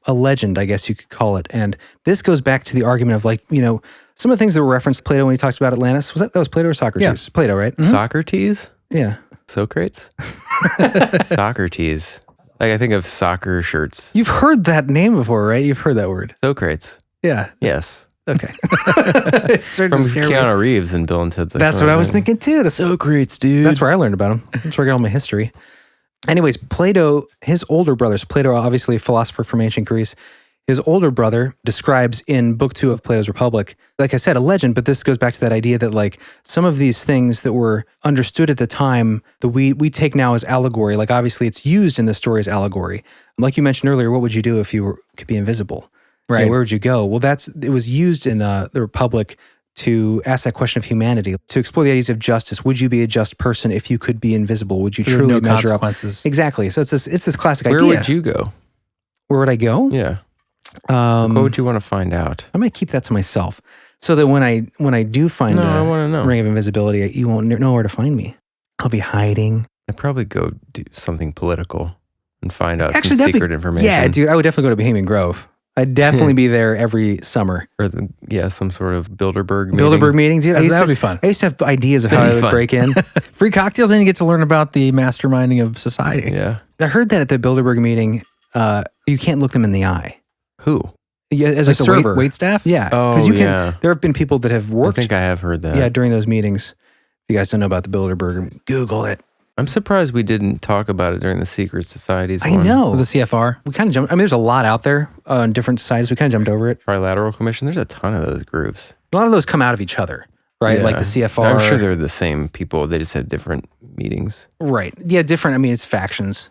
legend, I guess you could call it. And this goes back to the argument of some of the things that were referenced to Plato when he talks about Atlantis. That was Plato or Socrates? Yeah. Plato, right? Socrates? Yeah. Socrates? Socrates. Like I think of soccer shirts. You've heard that name before, right? You've heard that word. Socrates. Yeah. Yes. Okay. It's starting From to scare me. Keanu Reeves and Bill and Ted's. That's what I was thinking too. Socrates, dude. That's where I learned about him. That's where I got all my history. Anyways, Plato, his older brother, so Plato, obviously a philosopher from ancient Greece, his older brother describes in Book 2 of Plato's Republic, like I said, a legend, but this goes back to that idea that like some of these things that were understood at the time that we take now as allegory, like obviously it's used in the story as allegory. Like you mentioned earlier, what would you do if you could be invisible? Right. Yeah, where would you go? Well, it was used in the Republic to ask that question of humanity, to explore the ideas of justice. Would you be a just person if you could be invisible? Would you There were truly no measure up? consequences. Exactly. So it's this classic Where idea. would you go? Where would I go? Yeah. What would you want to find out? I might keep that to myself, so that when I do find I a want to know. ring of invisibility, you won't know where to find me. I'll be hiding. I'd probably go do something political and find out Actually, some that'd be- secret information. Yeah, dude, I would definitely go to Bohemian Grove. I'd definitely be there every summer. Or some sort of Bilderberg meeting. Bilderberg meetings, dude. That would be fun. I used to have ideas of how That'd I be would fun. break in. Free cocktails, and you get to learn about the masterminding of society. Yeah. I heard that at the Bilderberg meeting, you can't look them in the eye. Who? Yeah, as Like a the server. wait staff? Yeah, Oh, you can. yeah. There have been people that have I worked. think I have heard that. Yeah, during those meetings. If you guys don't know about the Bilderberg, Google it. I'm surprised we didn't talk about it during the secret societies I one. know. The CFR. We kind of jumped. I mean, there's a lot out there on different sides. We kind of jumped over it. Trilateral Commission. There's a ton of those groups. A lot of those come out of each other, right? Yeah. Like the CFR. I'm sure they're the same people. They just had different meetings. Right. Yeah, different. I mean, it's factions.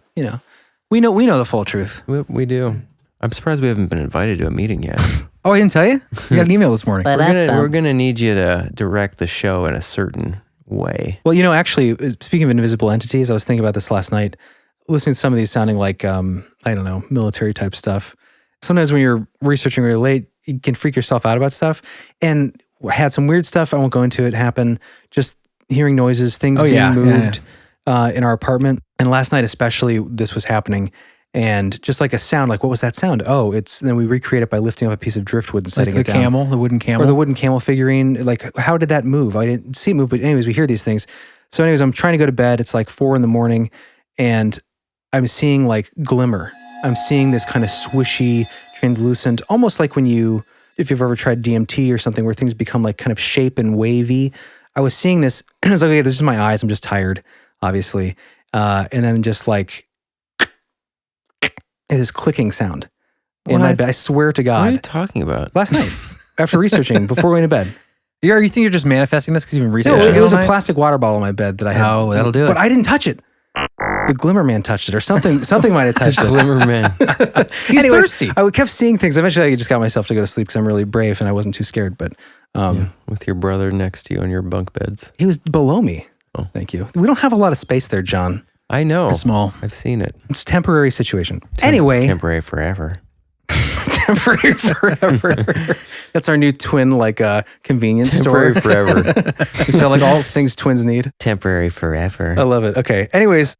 We know the full truth. We do. I'm surprised we haven't been invited to a meeting yet. Oh, I didn't tell you? You got an email this morning. We're gonna need you to direct the show in a certain way. Well, actually, speaking of invisible entities, I was thinking about this last night, listening to some of these sounding like, I don't know, military type stuff. Sometimes when you're researching really late, you can freak yourself out about stuff. And had some weird stuff, I won't go into it, happen. Just hearing noises, things being moved in our apartment. And last night especially, this was happening. And just like a sound, like what was that sound? Oh, then we recreate it by lifting up a piece of driftwood and setting Like it the down. camel, the wooden camel. Or the wooden camel figurine. Like, how did that move? I didn't see it move, but anyways, we hear these things. So anyways, I'm trying to go to bed. It's like 4 a.m. and I'm seeing like glimmer. I'm seeing this kind of swishy, translucent, almost like if you've ever tried DMT or something where things become like kind of shape and wavy. I was seeing this and I was like, okay, this is my eyes. I'm just tired, obviously. And then just like, this clicking sound in my What? bed. I swear to What are you God. talking about? Last night, after researching, before we went to bed. You think you're just manifesting this because you've been No, researching it was all a night? plastic water bottle in my bed that I had. Oh, that'll do it. But I didn't touch it. The Glimmerman touched it or something. Something might have touched it. Glimmerman. He's Anyways, thirsty. I kept seeing things. Eventually, I just got myself to go to sleep because I'm really brave and I wasn't too scared. But With your brother next to you on your bunk beds. he was below me. Oh. Thank you. We don't have a lot of space there, John. I know. It's small. I've seen it. It's a temporary situation. Anyway, Temporary forever. temporary forever. That's our new twin, convenience Temporary store. forever. We sell like all things twins need. Temporary forever. I love it. Okay. Anyways,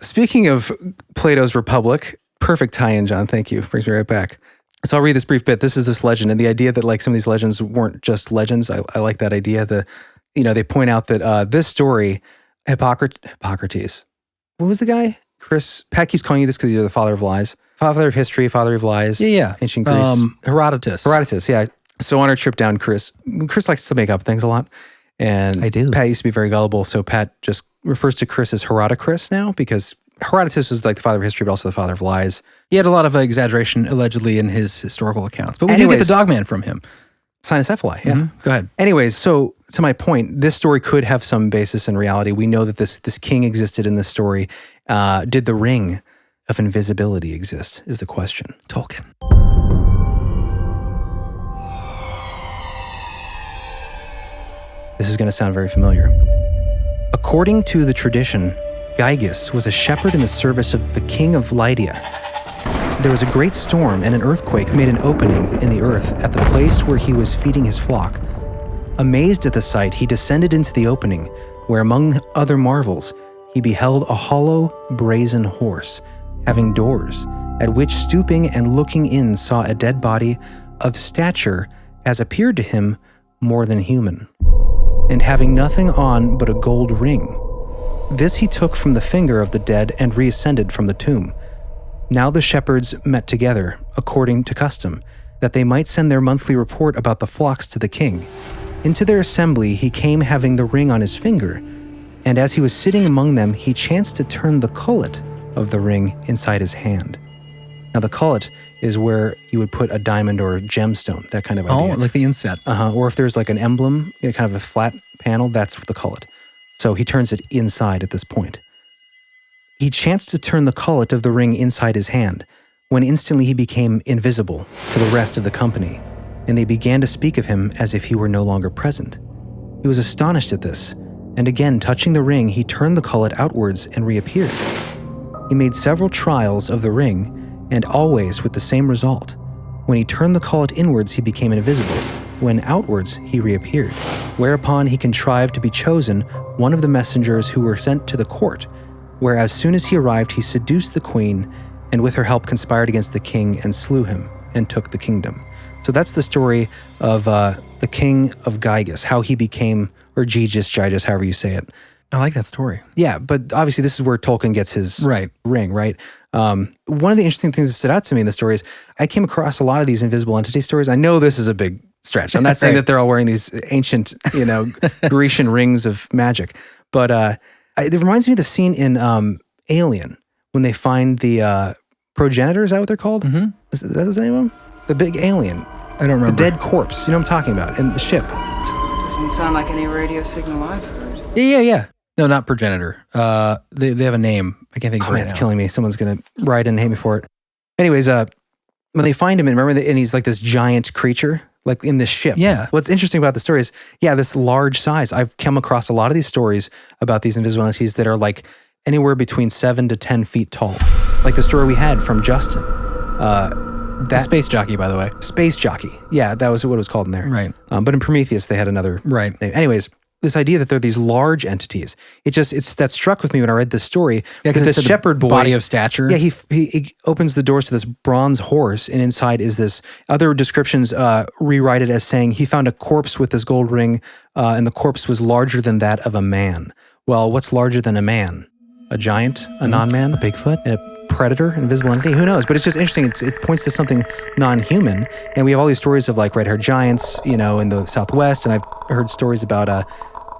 speaking of Plato's Republic, perfect tie-in, John. Thank you. Brings me right back. So I'll read this brief bit. This is this legend, and the idea that like some of these legends weren't just legends. I like that idea. They point out that this story, Hippocrates. What was the guy? Pat keeps calling you this because you're the father of lies. Father of history, father of lies. Yeah. Ancient Greece. Herodotus. Yeah. So on our trip down, Chris likes to make up things a lot. And I do. Pat used to be very gullible, so Pat just refers to Chris as Herodocris now because Herodotus was like the father of history, but also the father of lies. He had a lot of exaggeration allegedly in his historical accounts. But we do get Anyways. the dogman from him. Cynocephaly, yeah. Go ahead. Anyways, so to my point, this story could have some basis in reality. We know that this king existed in this story. Did the ring of invisibility exist is the question. Tolkien. This is going to sound very familiar. According to the tradition, Gyges was a shepherd in the service of the king of Lydia. There was a great storm and an earthquake made an opening in the earth at the place where he was feeding his flock. Amazed at the sight, he descended into the opening, where among other marvels, he beheld a hollow, brazen horse, having doors, at which stooping and looking in saw a dead body of stature as appeared to him more than human, and having nothing on but a gold ring. This he took from the finger of the dead and reascended from the tomb. Now the shepherds met together, according to custom, that they might send their monthly report about the flocks to the king. Into their assembly he came having the ring on his finger, and as he was sitting among them, he chanced to turn the collet of the ring inside his hand. Now the collet is where you would put a diamond or a gemstone, that kind of idea. Oh, like the inset. Or if there's like an emblem, kind of a flat panel, that's the collet. So he turns it inside at this point. He chanced to turn the collet of the ring inside his hand, when instantly he became invisible to the rest of the company, and they began to speak of him as if he were no longer present. He was astonished at this, and again touching the ring, he turned the collet outwards and reappeared. He made several trials of the ring, and always with the same result. When he turned the collet inwards, he became invisible. When outwards, he reappeared, whereupon he contrived to be chosen one of the messengers who were sent to the court, where as soon as he arrived, he seduced the queen, and with her help conspired against the king and slew him and took the kingdom. So that's the story of the king of Gyges, how he became, or Gyges, however you say it. I like that story. Yeah, but obviously this is where Tolkien gets his ring, right? One of the interesting things that stood out to me in the story is I came across a lot of these invisible entity stories. I know this is a big stretch. I'm not saying that they're all wearing these ancient, Grecian rings of magic, but it reminds me of the scene in Alien when they find the progenitor. Is that what they're called? Mm-hmm. Is that the name of them? The big alien. I don't remember. The dead corpse. You know what I'm talking about? In the ship. Doesn't sound like any radio signal I've heard. Yeah. No, not progenitor. They have a name. I can't think of it right It's now. killing me. Someone's going to write in and hate me for it. Anyways, when they find him, and remember, and he's like this giant creature, like in this ship. Yeah. What's interesting about the story is, this large size. I've come across a lot of these stories about these invisible entities that are like anywhere between 7 to 10 feet tall. Like the story we had from Justin. It's a space jockey, by the way. Space jockey. Yeah, that was what it was called in there. Right. But in Prometheus, they had another name. Anyways, this idea that they're these large entities, that struck with me when I read this story. Yeah, because this shepherd boy, body of stature. Yeah, he opens the doors to this bronze horse, and inside is this. Other descriptions rewrite it as saying he found a corpse with this gold ring, and the corpse was larger than that of a man. Well, what's larger than a man? A giant? A non-man? A Bigfoot? A predator? An invisible entity? Who knows? But it's just interesting. It points to something non-human, and we have all these stories of like red-haired giants, in the Southwest, and I've heard stories about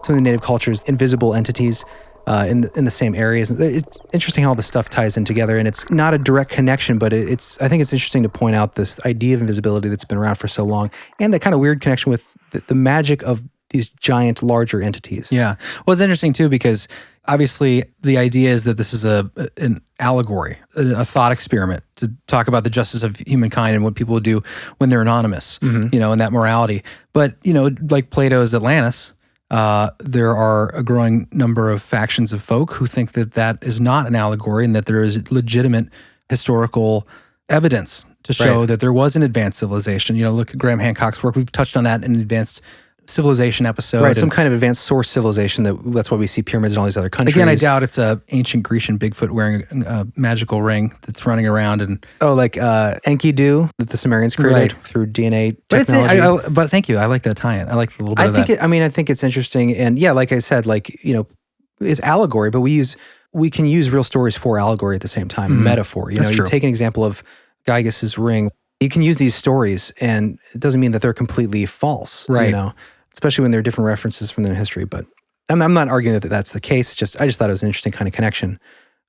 some of the native cultures, invisible entities in the same areas. It's interesting how all this stuff ties in together, and it's not a direct connection, but I think it's interesting to point out this idea of invisibility that's been around for so long, and that kind of weird connection with the magic of these giant, larger entities. Yeah. Well, it's interesting too because obviously the idea is that this is an allegory, a thought experiment to talk about the justice of humankind and what people would do when they're anonymous, and that morality. But, like Plato's Atlantis, there are a growing number of factions of folk who think that is not an allegory and that there is legitimate historical evidence to show that there was an advanced civilization. Look at Graham Hancock's work. We've touched on that in an advanced civilization episode. Right, some kind of advanced source civilization. That's why we see pyramids in all these other countries. Again, I doubt it's a ancient Grecian Bigfoot wearing a magical ring that's running around and like Enkidu that the Sumerians created through DNA technology. But thank you. I like that tie-in. I like a little bit of that. I think it's interesting, and like I said, it's allegory, but we can use real stories for allegory at the same time. Metaphor. That's true. You take an example of Gyges' ring. You can use these stories, and it doesn't mean that they're completely false. Right. Especially when there are different references from their history. But I'm not arguing that that's the case. I just thought it was an interesting kind of connection.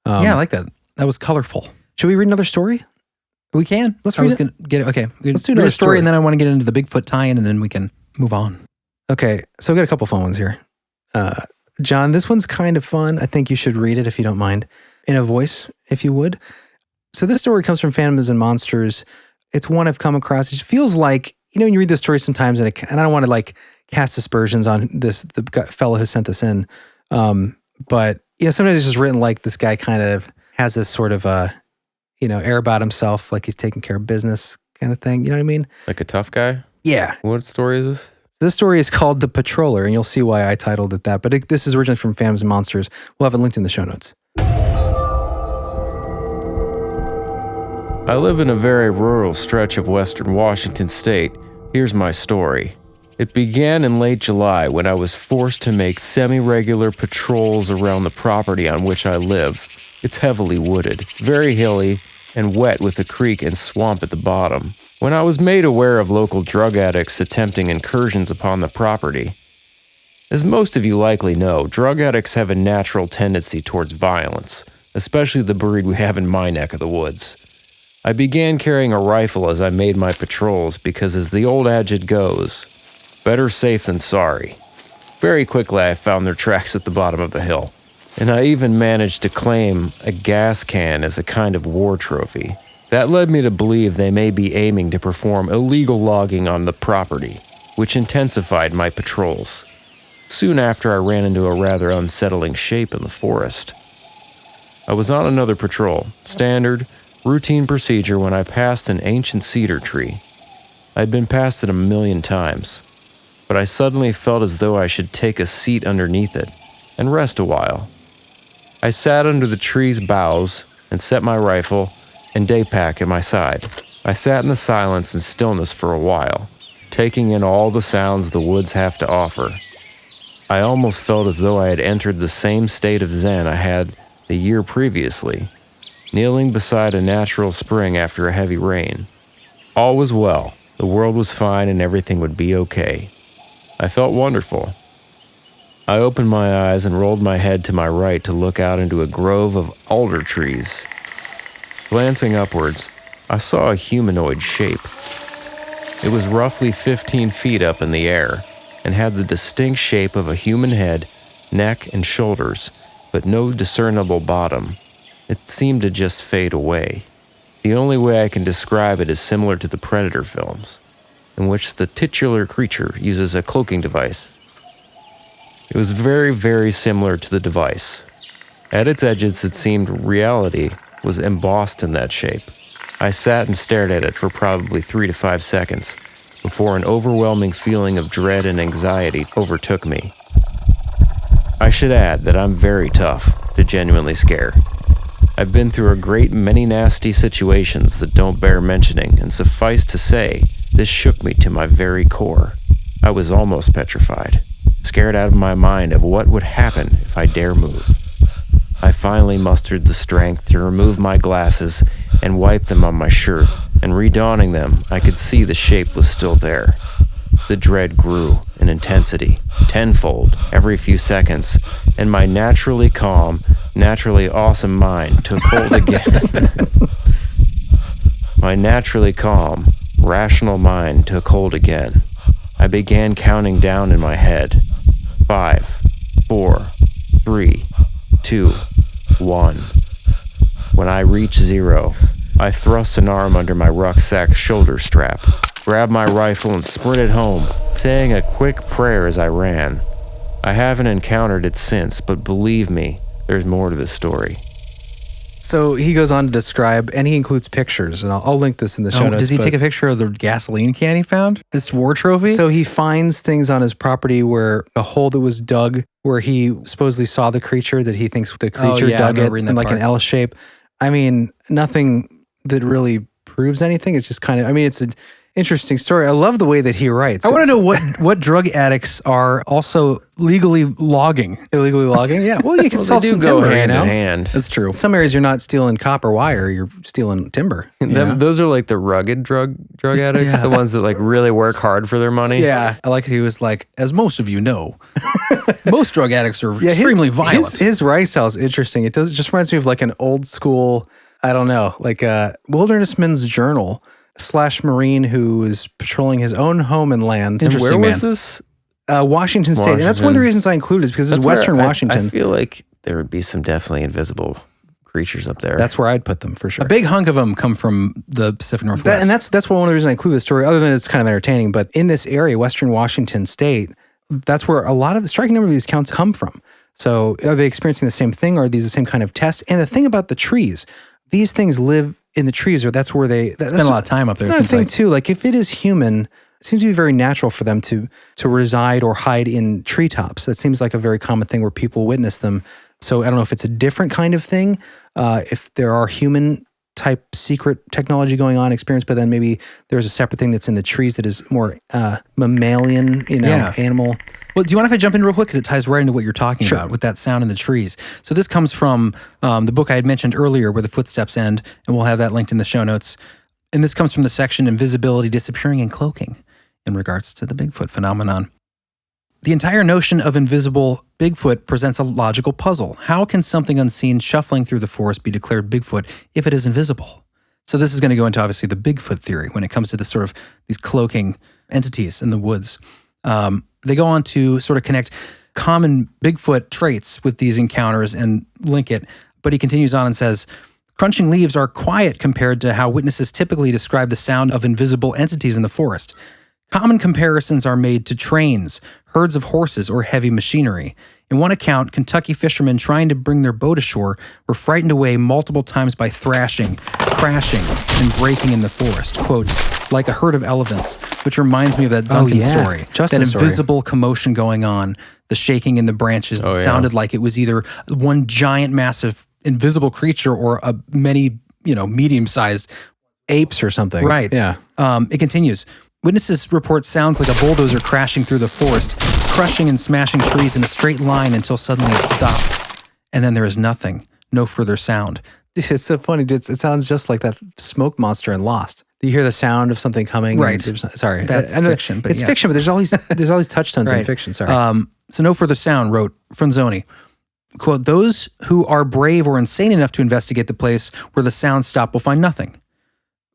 I like that. That was colorful. Should we read another story? We can. Let's I was read going to get it. Okay. Let's do read another a story, story. and then I want to get into the Bigfoot tie-in, and then we can move on. Okay, so we got a couple fun ones here. John, this one's kind of fun. I think you should read it if you don't mind, in a voice, if you would. So this story comes from Phantoms and Monsters. It's one I've come across. It feels like, when you read this story sometimes, and I don't want to like cast aspersions on the fellow who sent this in, but sometimes it's just written like this guy kind of has this sort of air about himself, like he's taking care of business kind of thing. You know what I mean? Like a tough guy? Yeah. What story is this? This story is called The Patroller, and you'll see why I titled it that. But this is originally from Phantoms and Monsters. We'll have it linked in the show notes. I live in a very rural stretch of western Washington state. Here's my story. It began in late July when I was forced to make semi-regular patrols around the property on which I live. It's heavily wooded, very hilly, and wet with a creek and swamp at the bottom. When I was made aware of local drug addicts attempting incursions upon the property. As most of you likely know, drug addicts have a natural tendency towards violence, especially the breed we have in my neck of the woods. I began carrying a rifle as I made my patrols because, as the old adage goes, better safe than sorry. Very quickly I found their tracks at the bottom of the hill, and I even managed to claim a gas can as a kind of war trophy. That led me to believe they may be aiming to perform illegal logging on the property, which intensified my patrols. Soon after, I ran into a rather unsettling shape in the forest. I was on another patrol, standard, routine procedure, when I passed an ancient cedar tree. I'd been past it a million times, but I suddenly felt as though I should take a seat underneath it and rest a while. I sat under the tree's boughs and set my rifle and day pack at my side. I sat in the silence and stillness for a while, taking in all the sounds the woods have to offer. I almost felt as though I had entered the same state of Zen I had the year previously, kneeling beside a natural spring after a heavy rain. All was well, the world was fine, and everything would be okay. I felt wonderful. I opened my eyes and rolled my head to my right to look out into a grove of alder trees. Glancing upwards, I saw a humanoid shape. It was roughly 15 feet up in the air and had the distinct shape of a human head, neck, and shoulders, but no discernible bottom. It seemed to just fade away. The only way I can describe it is similar to the Predator films, in which the titular creature uses a cloaking device. It was very, very similar to the device. At its edges, it seemed reality was embossed in that shape. I sat and stared at it for probably 3 to 5 seconds before an overwhelming feeling of dread and anxiety overtook me. I should add that I'm very tough to genuinely scare. I've been through a great many nasty situations that don't bear mentioning, and suffice to say, this shook me to my very core. I was almost petrified, scared out of my mind of what would happen if I dare move. I finally mustered the strength to remove my glasses and wipe them on my shirt, and redonning them, I could see the shape was still there. The dread grew in intensity, tenfold, every few seconds, and my naturally calm, naturally awesome mind took hold again. My naturally calm, rational mind took hold again. I began counting down in my head. 5, 4, 3, 2, 1. When I reached 0, I thrust an arm under my rucksack's shoulder strap, grabbed my rifle, and sprinted home, saying a quick prayer as I ran. I haven't encountered it since, but believe me, there's more to this story. So he goes on to describe, and he includes pictures, and I'll link this in the show notes. Does he take a picture of the gasoline can he found? This war trophy? So he finds things on his property where a hole that was dug, where he supposedly saw the creature, that he thinks the creature dug it in like an L shape. I mean, nothing that really proves anything. It's just kind of, it's an interesting story. I love the way that he writes. I want to know what drug addicts are also legally logging. Illegally logging? Yeah. Well, you can sell some go timber, hand you know? in hand. That's true. In some areas, you're not stealing copper wire. You're stealing timber. Those are like the rugged drug addicts, the ones that like really work hard for their money. Yeah. I like he was like, as most of you know, most drug addicts are extremely violent. His writing style is interesting. It just reminds me of like an old school I don't know, like a Wildernessman's Journal / Marine who is patrolling his own home and land. And where Interesting, was man. this? Washington State. And that's one of the Washington. reasons I included is because this is That's Western where Washington. I feel like there would be some definitely invisible creatures up there. That's where I'd put them for sure. A big hunk of them come from the Pacific Northwest. And that's one of the reasons I include this story, other than it's kind of entertaining. But in this area, Western Washington State, that's where a lot of the striking number of these counts come from. So are they experiencing the same thing? Are these the same kind of tests? And the thing about the trees, these things live in the trees, or that's where they spend a lot of time up there. That's another thing too. Like if it is human, it seems to be very natural for them to reside or hide in treetops. That seems like a very common thing where people witness them. So I don't know if it's a different kind of thing, if there are human type secret technology going on experience, but then maybe there's a separate thing that's in the trees that is more mammalian, animal. Well, do you mind if I jump in real quick? Because it ties right into what you're talking about with that sound in the trees. So this comes from the book I had mentioned earlier, Where the Footsteps End, and we'll have that linked in the show notes. And this comes from the section Invisibility, Disappearing, and Cloaking in regards to the Bigfoot phenomenon. The entire notion of invisible Bigfoot presents a logical puzzle. How can something unseen shuffling through the forest be declared Bigfoot if it is invisible? So this is going to go into obviously the Bigfoot theory when it comes to this sort of these cloaking entities in the woods. They go on to sort of connect common Bigfoot traits with these encounters and link it. But he continues on and says, crunching leaves are quiet compared to how witnesses typically describe the sound of invisible entities in the forest. Common comparisons are made to trains, herds of horses, or heavy machinery. In one account, Kentucky fishermen trying to bring their boat ashore were frightened away multiple times by thrashing, crashing, and breaking in the forest. Quote, like a herd of elephants, which reminds me of that Duncan story. Justin's that story. invisible commotion going on, the shaking in the branches. It sounded like it was either one giant, massive, invisible creature or a many, medium-sized Apes or something. Right. Yeah. It continues. Witnesses report sounds like a bulldozer crashing through the forest, crushing and smashing trees in a straight line until suddenly it stops. And then there is nothing, no further sound. It's so funny. It sounds just like that smoke monster in Lost. You hear the sound of something coming. Right. Sorry. That's I know fiction, but it's yes. fiction, but there's always touchstones in fiction. Sorry. So no further sound, wrote Franzoni. Quote, those who are brave or insane enough to investigate the place where the sound stopped will find nothing.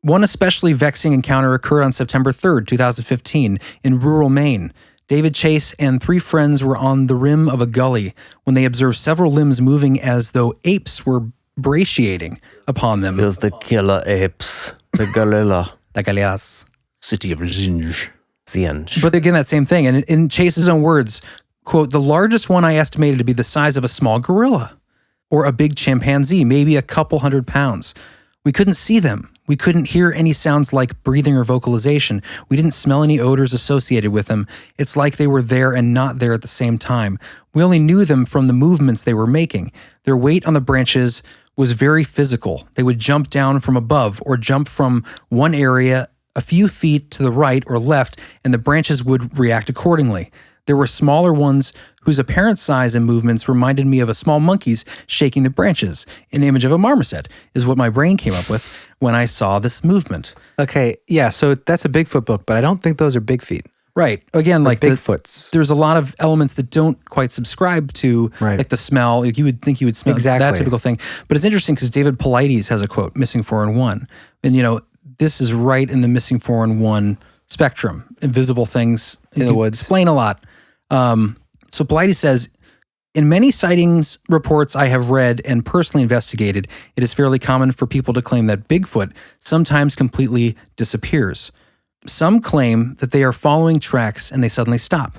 One especially vexing encounter occurred on September 3rd, 2015, in rural Maine. David Chase and 3 friends were on the rim of a gully when they observed several limbs moving as though apes were brachiating upon them. It was the killer apes, the gorilla. The galeas. City of Zinj. Zinj. But again, that same thing. And in Chase's own words, quote, the largest one I estimated to be the size of a small gorilla or a big chimpanzee, maybe a couple 100 pounds. We couldn't see them. We couldn't hear any sounds like breathing or vocalization. We didn't smell any odors associated with them. It's like they were there and not there at the same time. We only knew them from the movements they were making. Their weight on the branches was very physical. They would jump down from above or jump from one area a few feet to the right or left, and the branches would react accordingly. There were smaller ones whose apparent size and movements reminded me of a small monkey's shaking the branches. An image of a marmoset is what my brain came up with when I saw this movement. Okay. Yeah. So that's a Bigfoot book, but I don't think those are big feet. Right. Again, like Bigfoots. There's a lot of elements that don't quite subscribe to like the smell. You would think you would smell that typical thing. But it's interesting because David Paulides has a quote, missing 4 in 1. And, this is right in the missing 4 in 1 spectrum. Invisible things in the woods. Explain a lot. So Paulides says, in many sightings reports I have read and personally investigated, it is fairly common for people to claim that Bigfoot sometimes completely disappears. Some claim that they are following tracks and they suddenly stop,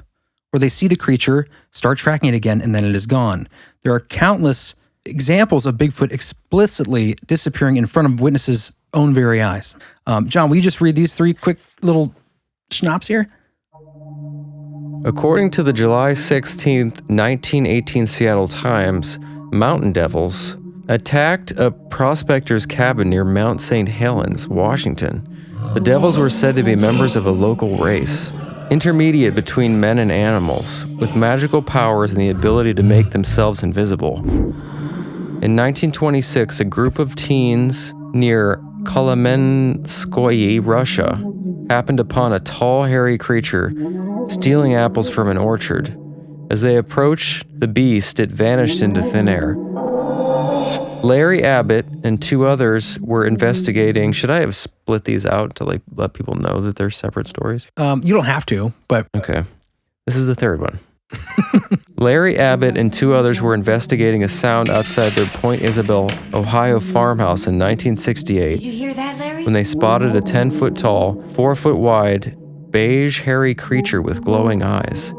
or they see the creature, start tracking it again, and then it is gone. There are countless examples of Bigfoot explicitly disappearing in front of witnesses' own very eyes. John, will you just read these 3 quick little schnapps here? According to the July 16th, 1918 Seattle Times, mountain devils attacked a prospector's cabin near Mount St. Helens, Washington. The devils were said to be members of a local race, intermediate between men and animals, with magical powers and the ability to make themselves invisible. In 1926, a group of teens near Kolomenskoye, Russia, happened upon a tall, hairy creature stealing apples from an orchard. As they approached the beast, it vanished into thin air. Larry Abbott and 2 others were investigating. Should I have split these out to like let people know that they're separate stories? You don't have to, but Okay. This is the third one. Larry Abbott and 2 others were investigating a sound outside their Point Isabel, Ohio farmhouse in 1968 Did you hear that, Larry? when they spotted a 10-foot tall, 4-foot wide, beige, hairy creature with glowing eyes.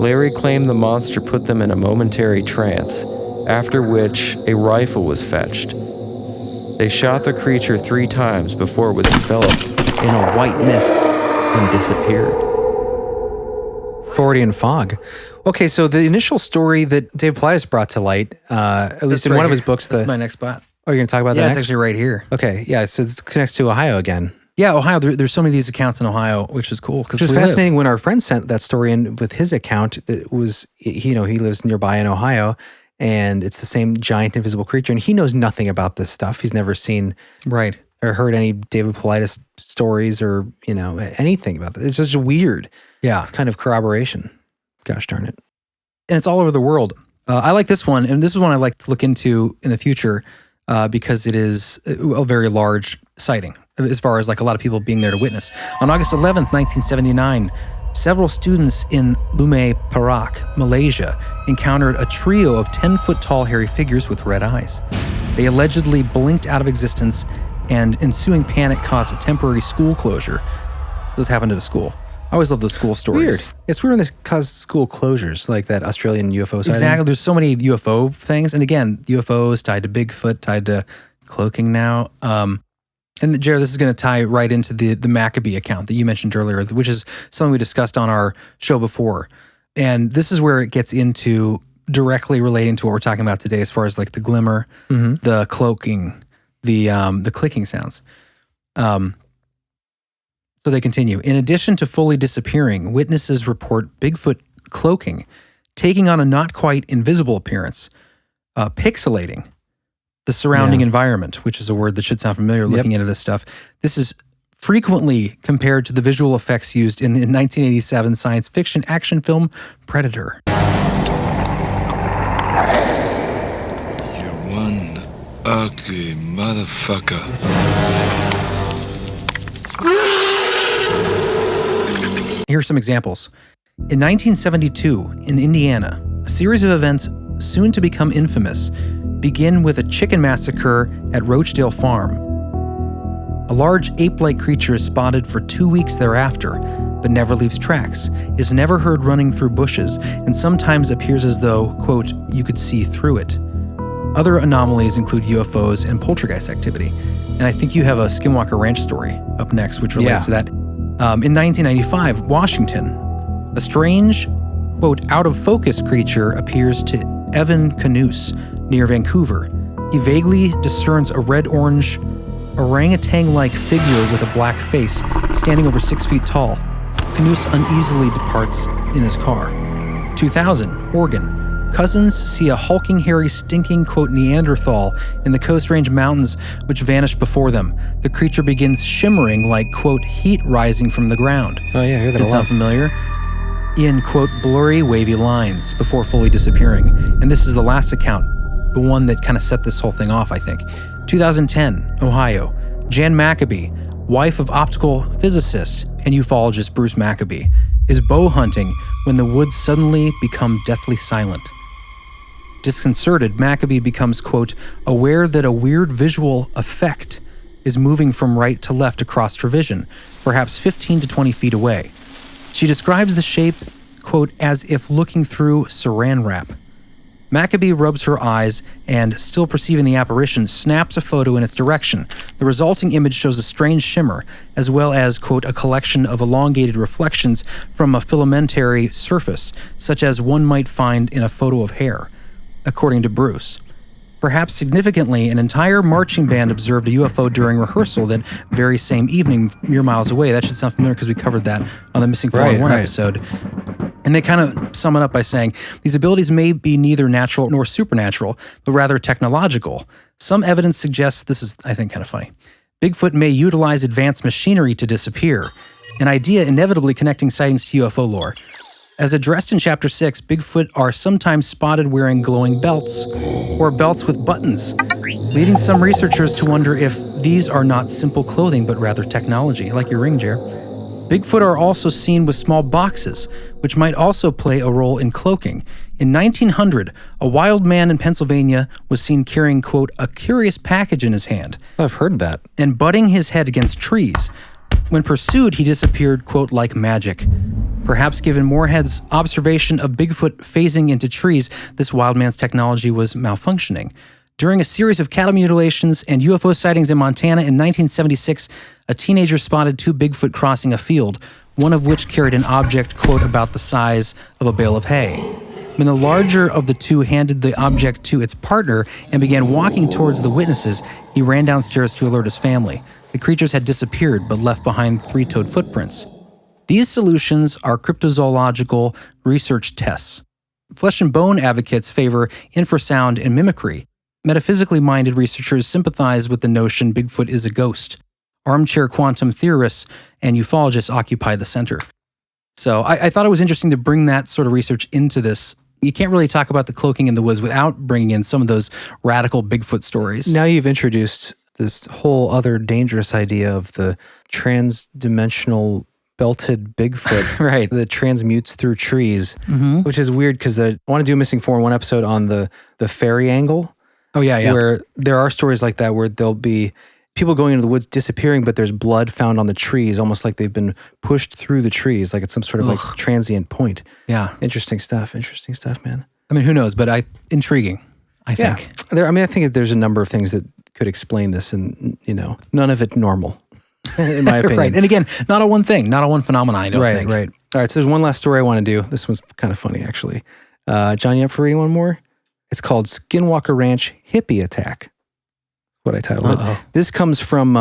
Larry claimed the monster put them in a momentary trance, after which a rifle was fetched. They shot the creature 3 times before it was enveloped in a white mist and disappeared. Fortean fog. Okay, so the initial story that Dave Pilatus brought to light, at least in one of his books, That's my next spot. oh, you're going to talk about that Yeah, it's next? actually right here. Okay, yeah, so it connects to Ohio again. Yeah, Ohio. There's so many of these accounts in Ohio, which is cool. Which was fascinating when our friend sent that story in with his account. That was, he lives nearby in Ohio, and it's the same giant invisible creature, and he knows nothing about this stuff. He's never seen Right. or heard any David Pilatus stories or anything about this. It's just weird. Yeah. It's kind of corroboration. Gosh darn it. And it's all over the world. I like this one, and this is one I like to look into in the future because it is a very large sighting, as far as like a lot of people being there to witness. On August 11th, 1979, several students in Lume, Perak, Malaysia, encountered a trio of 10-foot tall hairy figures with red eyes. They allegedly blinked out of existence, and ensuing panic caused a temporary school closure. This happened at a school. I always love those school stories. Weird. It's weird when this causes school closures, like that Australian UFO sighting. Exactly. There's so many UFO things. And again, UFOs tied to Bigfoot, tied to cloaking now. And Jared, this is going to tie right into the Maccabee account that you mentioned earlier, which is something we discussed on our show before. And this is where it gets into directly relating to what we're talking about today, as far as like the glimmer, the cloaking, the clicking sounds. So they continue. In addition to fully disappearing, witnesses report Bigfoot cloaking, taking on a not quite invisible appearance, pixelating the surrounding environment, which is a word that should sound familiar looking into this stuff. This is frequently compared to the visual effects used in the 1987 science fiction action film Predator. You one ugly motherfucker. Here are some examples. In 1972, in Indiana, a series of events soon to become infamous begin with a chicken massacre at Rochdale Farm. A large ape-like creature is spotted for 2 weeks thereafter, but never leaves tracks, is never heard running through bushes, and sometimes appears as though, quote, you could see through it. Other anomalies include UFOs and poltergeist activity. And I think you have a Skinwalker Ranch story up next, which relates to that. In 1995, Washington, a strange, quote, out-of-focus creature appears to Evan Canoose near Vancouver. He vaguely discerns a red-orange orangutan-like figure with a black face, standing over 6 feet tall. Canoose uneasily departs in his car. 2000, Oregon. Cousins see a hulking, hairy, stinking, quote, Neanderthal in the Coast Range Mountains, which vanished before them. The creature begins shimmering like, quote, heat rising from the ground. Oh yeah, I hear that Does a that lot. sound familiar? In, quote, blurry, wavy lines before fully disappearing. And this is the last account, the one that kind of set this whole thing off, I think. 2010, Ohio. Jan Maccabee, wife of optical physicist and ufologist Bruce Maccabee, is bow hunting when the woods suddenly become deathly silent. Disconcerted, Maccabee becomes, quote, aware that a weird visual effect is moving from right to left across her vision, perhaps 15 to 20 feet away. She describes the shape, quote, as if looking through saran wrap. Maccabee rubs her eyes and, still perceiving the apparition, snaps a photo in its direction. The resulting image shows a strange shimmer, as well as, quote, a collection of elongated reflections from a filamentary surface, such as one might find in a photo of hair, according to Bruce. Perhaps significantly, an entire marching band observed a UFO during rehearsal that very same evening, mere miles away. That should sound familiar because we covered that on the Missing 411 episode. And they kind of sum it up by saying, these abilities may be neither natural nor supernatural, but rather technological. Some evidence suggests, this is, I think, kind of funny, Bigfoot may utilize advanced machinery to disappear, an idea inevitably connecting sightings to UFO lore. As addressed in Chapter 6, Bigfoot are sometimes spotted wearing glowing belts or belts with buttons, leading some researchers to wonder if these are not simple clothing but rather technology, like your ring, Jer. Bigfoot are also seen with small boxes, which might also play a role in cloaking. In 1900, a wild man in Pennsylvania was seen carrying, quote, a curious package in his hand. I've heard that. And butting his head against trees. When pursued, he disappeared, quote, like magic. Perhaps given Moorhead's observation of Bigfoot phasing into trees, this wild man's technology was malfunctioning. During a series of cattle mutilations and UFO sightings in Montana in 1976, a teenager spotted 2 Bigfoot crossing a field, one of which carried an object, quote, about the size of a bale of hay. When the larger of the 2 handed the object to its partner and began walking towards the witnesses, he ran downstairs to alert his family. The creatures had disappeared but left behind 3-toed footprints. These solutions are cryptozoological research tests. Flesh and bone advocates favor infrasound and mimicry. Metaphysically minded researchers sympathize with the notion Bigfoot is a ghost. Armchair quantum theorists and ufologists occupy the center. So I thought it was interesting to bring that sort of research into this. You can't really talk about the cloaking in the woods without bringing in some of those radical Bigfoot stories. Now you've introduced this whole other dangerous idea of the trans-dimensional belted Bigfoot, Right. that transmutes through trees, Mm-hmm. which is weird because I want to do a Missing 411 episode on the fairy angle. Oh, yeah. Where there are stories like that where there'll be people going into the woods disappearing, but there's blood found on the trees, almost like they've been pushed through the trees, like it's some sort of like transient point. Yeah. Interesting stuff, man. I mean, who knows, but intriguing, I think. I think there's a number of things that could explain this, and none of it normal, in my opinion. Right. And again, not a one thing, not a one phenomenon, I don't think. Right. All right, so there's one last story I want to do. This one's kind of funny, actually. John, you up for reading one more? It's called Skinwalker Ranch Hippie Attack. What I titled it. This comes from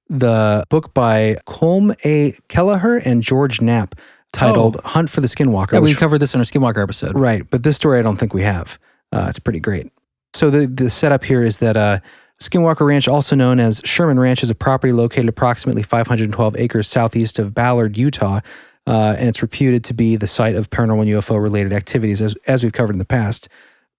the book by Colm A. Kelleher and George Knapp, titled Hunt for the Skinwalker. Yeah, we covered this in our Skinwalker episode. Right, but this story I don't think we have. It's pretty great. So the setup here is that Skinwalker Ranch, also known as Sherman Ranch, is a property located approximately 512 acres southeast of Ballard, Utah, and it's reputed to be the site of paranormal and UFO-related activities, as we've covered in the past.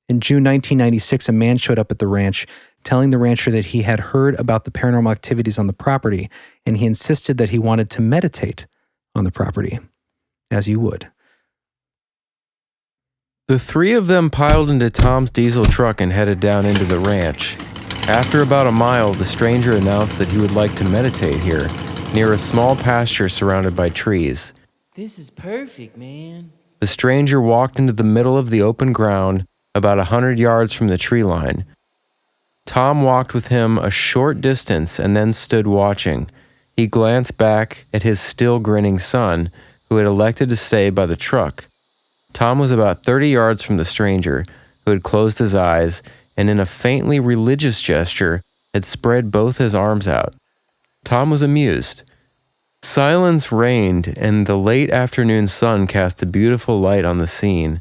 In June 1996, a man showed up at the ranch, telling the rancher that he had heard about the paranormal activities on the property, and he insisted that he wanted to meditate on the property, as you would. The 3 of them piled into Tom's diesel truck and headed down into the ranch. After about a mile, the stranger announced that he would like to meditate here, near a small pasture surrounded by trees. This is perfect, man. The stranger walked into the middle of the open ground, about 100 yards from the tree line. Tom walked with him a short distance and then stood watching. He glanced back at his still grinning son, who had elected to stay by the truck. Tom was about 30 yards from the stranger, who had closed his eyes and in a faintly religious gesture had spread both his arms out. Tom was amused. Silence reigned, and the late afternoon sun cast a beautiful light on the scene.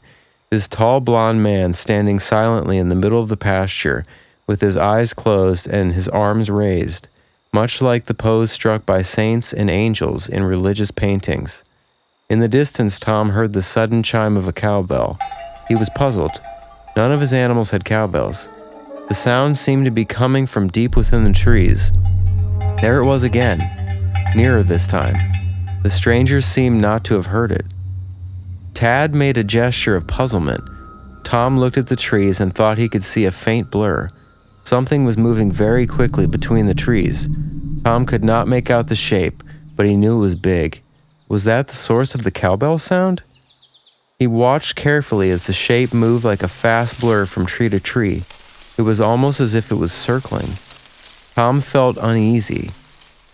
This tall blond man standing silently in the middle of the pasture, with his eyes closed and his arms raised, much like the pose struck by saints and angels in religious paintings. In the distance, Tom heard the sudden chime of a cowbell. He was puzzled. None of his animals had cowbells. The sound seemed to be coming from deep within the trees. There it was again, nearer this time. The stranger seemed not to have heard it. Tad made a gesture of puzzlement. Tom looked at the trees and thought he could see a faint blur. Something was moving very quickly between the trees. Tom could not make out the shape, but he knew it was big. Was that the source of the cowbell sound? He watched carefully as the shape moved like a fast blur from tree to tree. It was almost as if it was circling. Tom felt uneasy.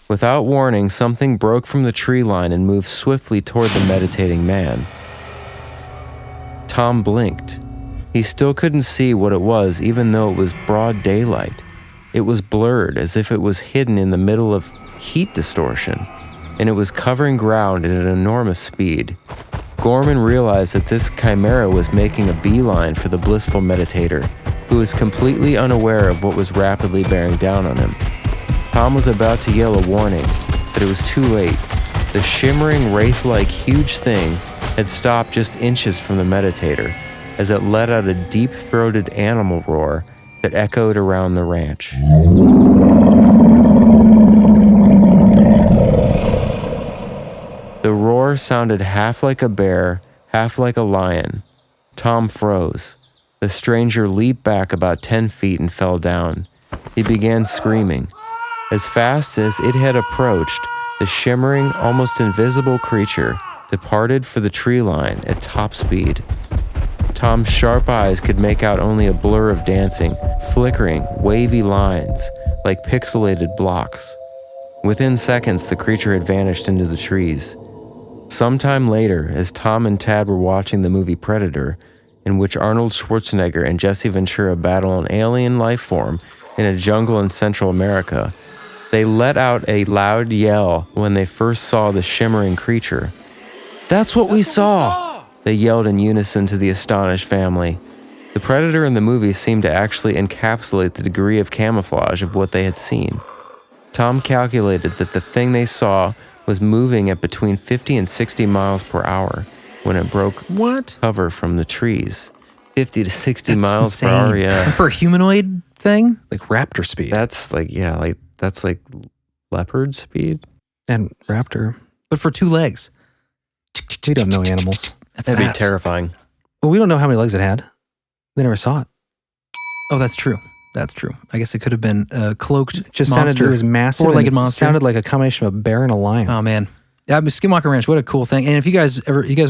Without warning, something broke from the tree line and moved swiftly toward the meditating man. Tom blinked. He still couldn't see what it was, even though it was broad daylight. It was blurred, as if it was hidden in the middle of heat distortion, and it was covering ground at an enormous speed. Gorman realized that this chimera was making a beeline for the blissful meditator, who was completely unaware of what was rapidly bearing down on him. Tom was about to yell a warning, but it was too late. The shimmering, wraith-like huge thing had stopped just inches from the meditator, as it let out a deep-throated animal roar that echoed around the ranch. The roar sounded half like a bear, half like a lion. Tom froze. The stranger leaped back about 10 feet and fell down. He began screaming. As fast as it had approached, the shimmering, almost invisible creature departed for the tree line at top speed. Tom's sharp eyes could make out only a blur of dancing, flickering, wavy lines, like pixelated blocks. Within seconds, the creature had vanished into the trees. Sometime later, as Tom and Tad were watching the movie Predator, in which Arnold Schwarzenegger and Jesse Ventura battle an alien life form in a jungle in Central America, they let out a loud yell when they first saw the shimmering creature. "That's what we saw!" They yelled in unison to the astonished family. The predator in the movie seemed to actually encapsulate the degree of camouflage of what they had seen. Tom calculated that the thing they saw was moving at between 50 and 60 miles per hour when it broke cover from the trees. 50 to 60 miles per hour, yeah. And for a humanoid thing, like raptor speed. That's like leopard speed. And raptor. But for 2 legs. We don't know animals. That'd be terrifying. Well, we don't know how many legs it had. They never saw it. Oh, that's true. That's true. I guess it could have been a cloaked It just monster. sounded, it was massive. 4-legged monster. Sounded like a combination of a bear and a lion. Oh, man. Yeah, but Skinwalker Ranch, what a cool thing. And if you guys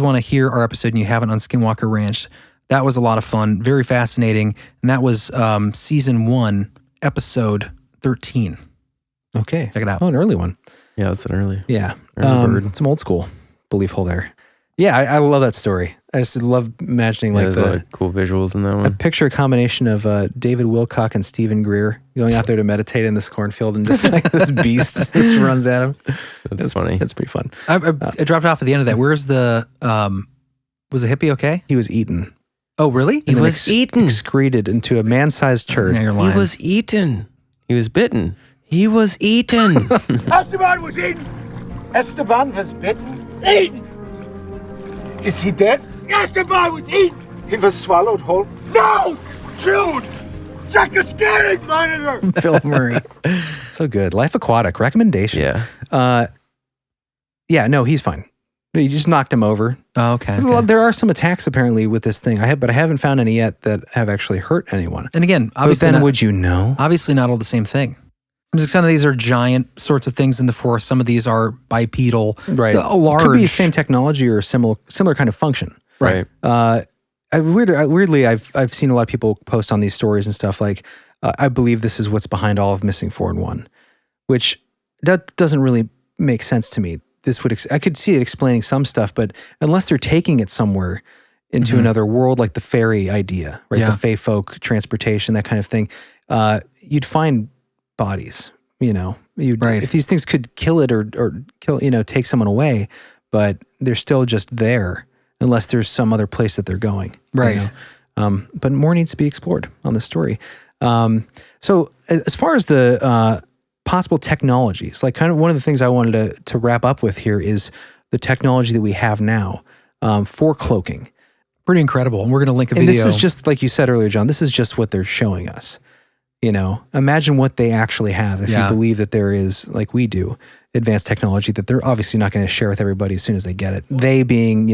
want to hear our episode and you haven't on Skinwalker Ranch, that was a lot of fun. Very fascinating. And that was season 1, episode 13. Okay. Check it out. Oh, an early one. Yeah, that's an early. Yeah. Early bird. Some old school belief hole there. Yeah, I love that story. I just love imagining Yeah, like there's a lot of cool visuals in that I one. picture a combination of David Wilcock and Stephen Greer going out there to meditate in this cornfield and just like this beast just runs at him. That's funny. That's pretty fun. I dropped off at the end of that. Where's the, was the hippie okay? He was eaten. Oh, really? He was eaten. Excreted into a man-sized turd. Now you're He lying. was eaten. He was bitten. He was eaten. Esteban was eaten! Esteban was bitten? Eaten! Is he dead? Esteban was eaten! He was swallowed whole? No! Killed! Check the scanning monitor! Phil Murray. So good. Life Aquatic. Recommendation. Yeah. Yeah, no, he's fine. You just knocked him over. Oh, okay. Well, there are some attacks apparently with this thing. But I haven't found any yet that have actually hurt anyone. And again, But obviously, then not, would you know? obviously not all the same thing. Some of these are giant sorts of things in the forest. Some of these are bipedal. Right. A large. Could be the same technology or similar kind of function. Right. Weirdly, I've seen a lot of people post on these stories and stuff like, I believe this is what's behind all of Missing 4 and 1, which that doesn't really make sense to me. This would I could see it explaining some stuff, but unless they're taking it somewhere into another world, like the fairy idea, right? Yeah. The fae folk transportation, that kind of thing, you'd find bodies. Right. If these things could kill it or kill, take someone away, but they're still just there unless there's some other place that they're going. Right. But more needs to be explored on this story. So as far as the possible technologies, like kind of one of the things I wanted to wrap up with here is the technology that we have now for cloaking. Pretty incredible. And we're going to link a And video. this is just, like you said earlier, John, this is just what they're showing us. Imagine what they actually have if you believe that there is, like we do, advanced technology that they're obviously not going to share with everybody as soon as they get it. They being,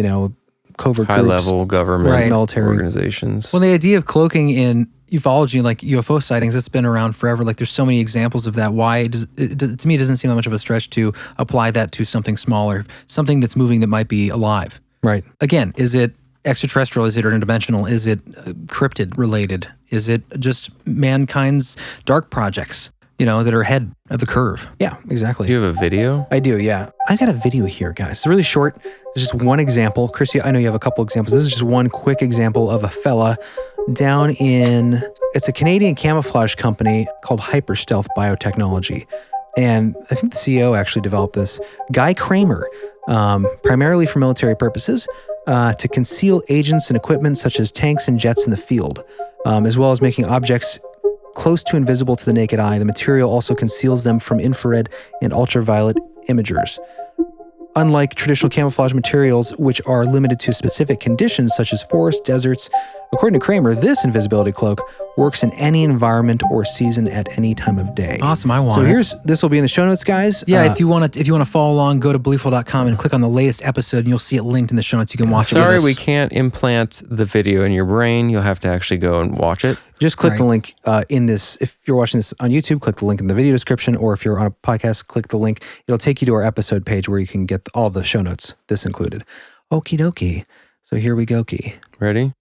covert groups, High-level government military organizations. Well, the idea of cloaking in ufology, like UFO sightings, it's been around forever. Like there's so many examples of that. Why to me, it doesn't seem that much of a stretch to apply that to something smaller, something that's moving that might be alive. Right. Again, is it extraterrestrial? Is it interdimensional? Is it cryptid related? Is it just mankind's dark projects, that are ahead of the curve? Yeah, exactly. Do you have a video? I do, yeah. I got a video here, guys. It's really short. It's just one example. Chrissy, I know you have a couple examples. This is just one quick example of a fella down in, it's a Canadian camouflage company called Hyperstealth Biotechnology. And I think the CEO actually developed this. Guy Kramer, primarily for military purposes, to conceal agents and equipment such as tanks and jets in the field, as well as making objects close to invisible to the naked eye. The material also conceals them from infrared and ultraviolet imagers. Unlike traditional camouflage materials, which are limited to specific conditions such as forests, deserts, According to Kramer, this invisibility cloak works in any environment or season at any time of day. Awesome, I want so it. This will be in the show notes, guys. Yeah, if you want to follow along, go to beliefful.com and click on the latest episode, and you'll see it linked in the show notes. You can watch it with Sorry, us. we can't implant the video in your brain. You'll have to actually go and watch it. Just click the link in this. If you're watching this on YouTube, click the link in the video description, or if you're on a podcast, click the link. It'll take you to our episode page where you can get all the show notes, this included. Okie dokie. So here we go, Key. Ready?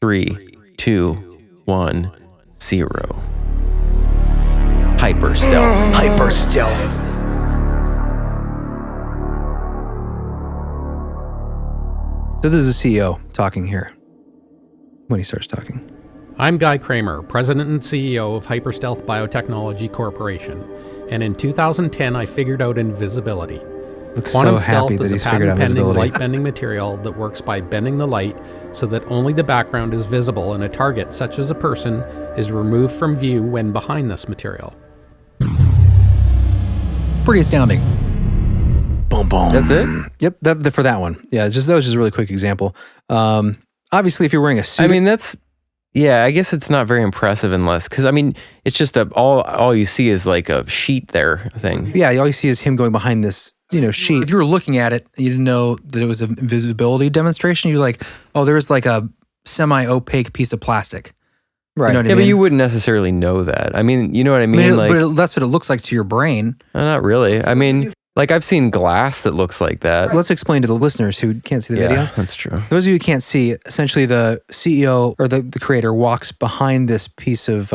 3, 2, 1, 0. Hyper stealth. Hyper stealth. So this is the CEO talking here when he starts talking. I'm Guy Kramer, President and CEO of Hyperstealth Biotechnology Corporation, and in 2010 I figured out invisibility. Looks Quantum so stealth happy that is a he's figured out patent-pending invisibility. light-bending material that works by bending the light so that only the background is visible and a target, such as a person, is removed from view when behind this material. Pretty astounding. Boom, boom. That's it? Yep, for that one. Yeah, that was just a really quick example. Obviously, if you're wearing a suit, I mean, I guess it's not very impressive unless, because I mean, it's just all you see is like a sheet there thing. yeah, all you see is him going behind this, sheet. If you were looking at it, you didn't know that it was an invisibility demonstration. You're like, oh, there's like a semi-opaque piece of plastic. Right. You know what I Yeah, mean? but you wouldn't necessarily know that. I mean, you know what I mean? That's what it looks like to your brain. Not really. I mean, like I've seen glass that looks like that. Let's explain to the listeners who can't see the video. That's true. Those of you who can't see, essentially the CEO or the creator walks behind this piece of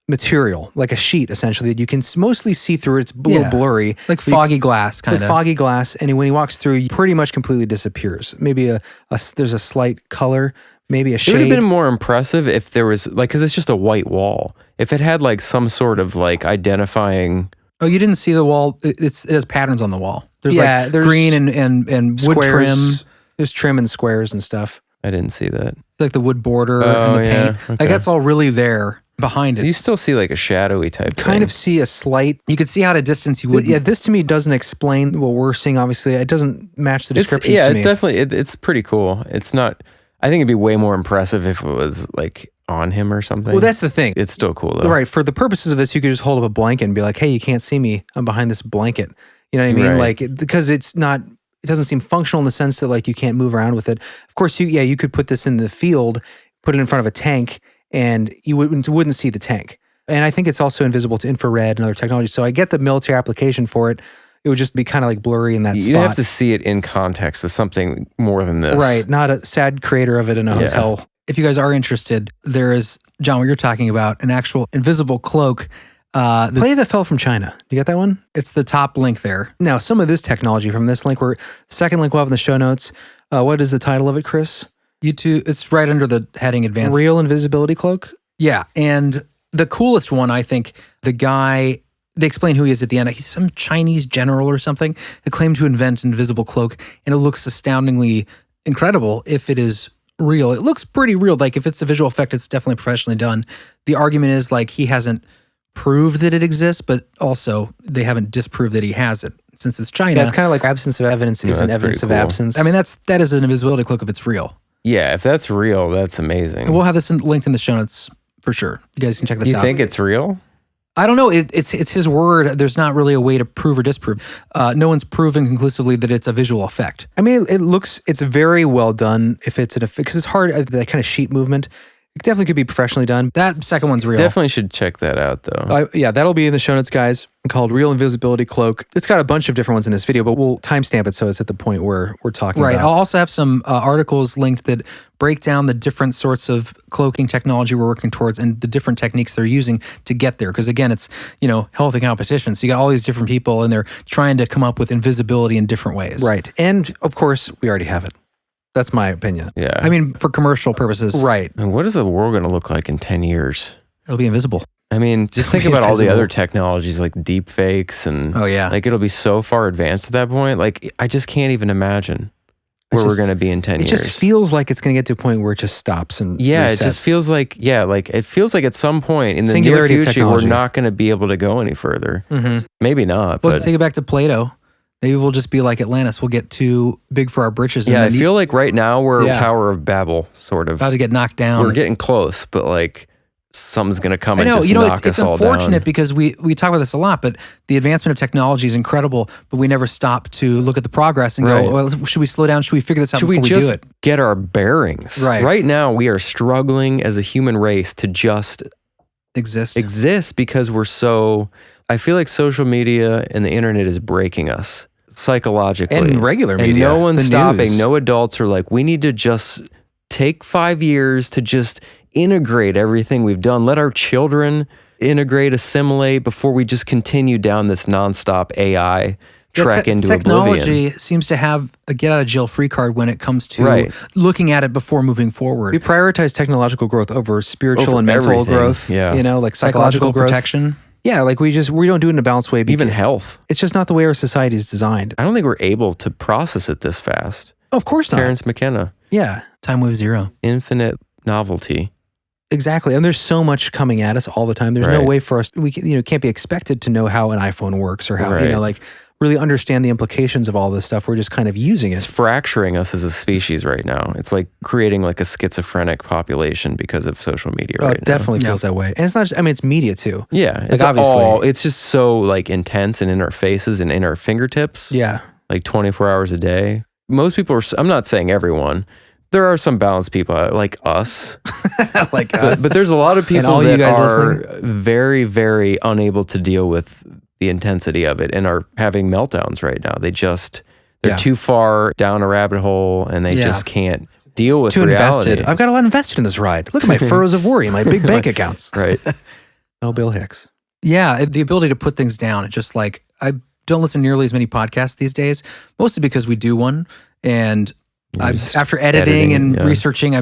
material, like a sheet, essentially, that you can mostly see through. It's a little blurry. Like foggy glass, kind of. Like foggy glass. And when he walks through, he pretty much completely disappears. Maybe there's a slight color, maybe a shade. It would have been more impressive if there was, like, because it's just a white wall. If it had, like, some sort of, like, identifying... Oh, you didn't see the wall? It has patterns on the wall. There's there's green and wood squares, trim. There's trim and squares and stuff. I didn't see that. Like the wood border and the paint. Okay. Like that's all really there behind it. You still see, like, a shadowy type thing. Kind of see a slight... You could see how at a distance you would. Yeah, this to me doesn't explain what we're seeing, obviously. It doesn't match the descriptions to me. It's definitely... It's pretty cool. It's not... I think it'd be way more impressive if it was, like... on him or something. Well, that's the thing. It's still cool though. Right. For the purposes of this, you could just hold up a blanket and be like, hey, you can't see me. I'm behind this blanket. You know what I mean? Right. Like, because it doesn't seem functional in the sense that like you can't move around with it. Of course, you could put this in the field, put it in front of a tank, and you wouldn't see the tank. And I think it's also invisible to infrared and other technologies. So I get the military application for it. It would just be kind of like blurry in that spot. You'd have to see it in context with something more than this. Right. Not a sad creator of it in a hotel. If you guys are interested, there is, John, what you're talking about, an actual invisible cloak. Play that fell from China. You got that one? It's the top link there. Now, some of this technology from this link, second link we'll have in the show notes. What is the title of it, Chris? YouTube, it's right under the heading Advanced. Real Invisibility Cloak? Yeah. And the coolest one, I think, the guy, they explain who he is at the end. He's some Chinese general or something that claimed to invent an invisible cloak. And it looks astoundingly incredible if it is real. It looks pretty real. Like if it's a visual effect, it's definitely professionally done. The argument is like he hasn't proved that it exists, but also they haven't disproved that he has it since it's China. Yeah, it's kind of like absence of evidence isn't evidence of absence. I mean, that is an invisibility cloak if it's real. Yeah, if that's real, that's amazing. And we'll have this linked in the show notes for sure. You guys can check this out. You think it's real? I don't know. It's his word. There's not really a way to prove or disprove. No one's proven conclusively that it's a visual effect. I mean, it's very well done if it's an effect, because it's hard, that kind of sheet movement. It definitely could be professionally done. That second one's real. Definitely should check that out, though. Yeah, that'll be in the show notes, guys, called Real Invisibility Cloak. It's got a bunch of different ones in this video, but we'll timestamp it so it's at the point where we're talking right. about. I'll also have some articles linked that break down the different sorts of cloaking technology we're working towards and the different techniques they're using to get there. Because again, it's, healthy competition. So you got all these different people and they're trying to come up with invisibility in different ways. Right. And of course, we already have it. That's my opinion. Yeah. I mean, for commercial purposes. Right. And what is the world going to look like in 10 years? It'll be invisible. I mean, just think about all the other technologies like deep fakes and like it'll be so far advanced at that point. Like I just can't even imagine where we're going to be in 10 years. It just feels like it's going to get to a point where it just stops and resets. It just feels like, it feels like at some point in the near Singularity future, technology. we're not going to be able to go any further. Mm-hmm. Maybe not. Well, but take it back to Plato. Maybe we'll just be like Atlantis. We'll get too big for our britches. Yeah, I and then feel like right now we're Yeah. Tower of Babel, sort of. about to get knocked down. We're getting close, but like something's going to come I and know, just you know, knock it's us all unfortunate down. because we talk about this a lot, but the advancement of technology is incredible, but we never stop to look at the progress and Right. go, well, should we slow down? Should we figure this out Should before we we just do it? get our bearings? Right. Right now, we are struggling as a human race to just Exist. because we're so. I feel like social media and the internet is breaking us psychologically. And regular And media, no one's the stopping. news. No adults are like, we need to just take 5 years to just integrate everything we've done. Let our children integrate, assimilate before we just continue down this nonstop AI trek into technology oblivion. seems to have a get out of jail free card when it comes to Right. looking at it before moving forward. We prioritize technological growth over spiritual Over and mental everything, growth. yeah. You know, like Psychological growth. protection. Yeah, like we don't do it in a balanced way. Even because health. it's just not the way our society is designed. I don't think we're able to process it this fast. Of course not. Terrence McKenna, Yeah, Time wave zero. infinite novelty. exactly. And there's so much coming at us all the time. There's no Right. way for us. We can't be expected to know how an iPhone works or how Right. like really understand the implications of all this stuff. We're just kind of using It's it. fracturing us as a species right now. It's like creating like a schizophrenic population because of social media Oh, right it definitely feels that way. And it's not just, I mean, it's media too. now. Yeah, it's obviously- it's just so like intense and in our faces and in our fingertips. Yeah. Like 24 hours a day. Most people are, I'm not saying everyone, there are some balanced people like us. Like us. But there's a lot of people all you that guys are listening? very, very unable to deal with the intensity of it and are having meltdowns right now. They're Yeah. too far down a rabbit hole and they Yeah. just can't deal with Too reality. invested. I've got a lot invested in this ride. Look at my furrows of worry, my big bank accounts. Right. Oh, Bill Hicks. Yeah, the ability to put things down. It's just like I don't listen to nearly as many podcasts these days, mostly because we do one. And after editing and yeah. researching, I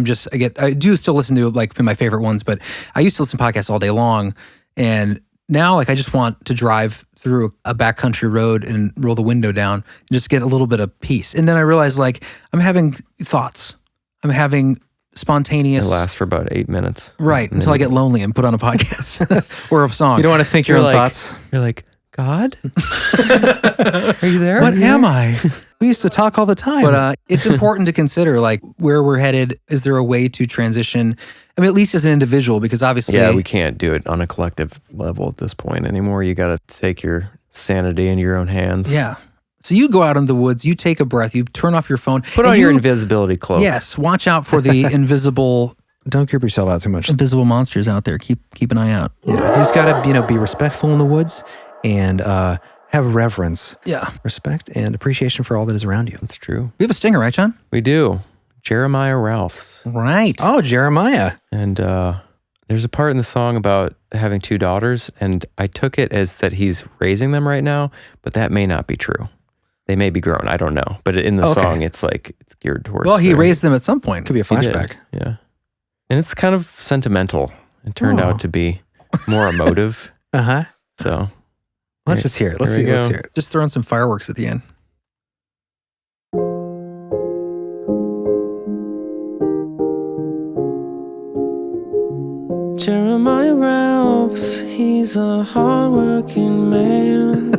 do still listen to like my favorite ones, but I used to listen to podcasts all day long. And now like I just want to drive through a backcountry road and roll the window down and just get a little bit of peace. And then I realized like I'm having thoughts. I'm having It spontaneous. lasts for about 8 minutes. Right, And until I then get lonely and put on a podcast or a song. You don't want to think your you're own like, thoughts. You're like, God? Are you there? What am I? We used to talk all the time. But it's important to consider like where we're headed. Is there a way to transition? I mean, at least as an individual, because obviously, Yeah, we can't do it on a collective level at this point anymore. You got to take your sanity in your own hands. Yeah. So you go out in the woods, you take a breath, you turn off your phone, Put and on your invisibility cloak. Yes, watch out for the invisible don't creep yourself out too much. invisible monsters out there. Keep an eye out. Yeah, you just gotta be respectful in the woods and have reverence, Yeah. respect, and appreciation for all that is around you. That's true. We have a stinger, right, John? We do. Jeremiah Ralphs. Right. Oh, Jeremiah. And there's a part in the song about having 2 daughters, and I took it as that he's raising them right now, but that may not be true. They may be grown. I don't know. But in the Okay. song, it's like it's geared towards. Well, he their- raised them at some point. Could be a he did, flashback. Yeah. And it's kind of sentimental. It turned Oh. out to be more emotive. Uh-huh. So Let's just hear it. Let's Here we see. Let's go. hear it. Just throwing some fireworks at the end. Jeremiah Ralphs, he's a hard-working man.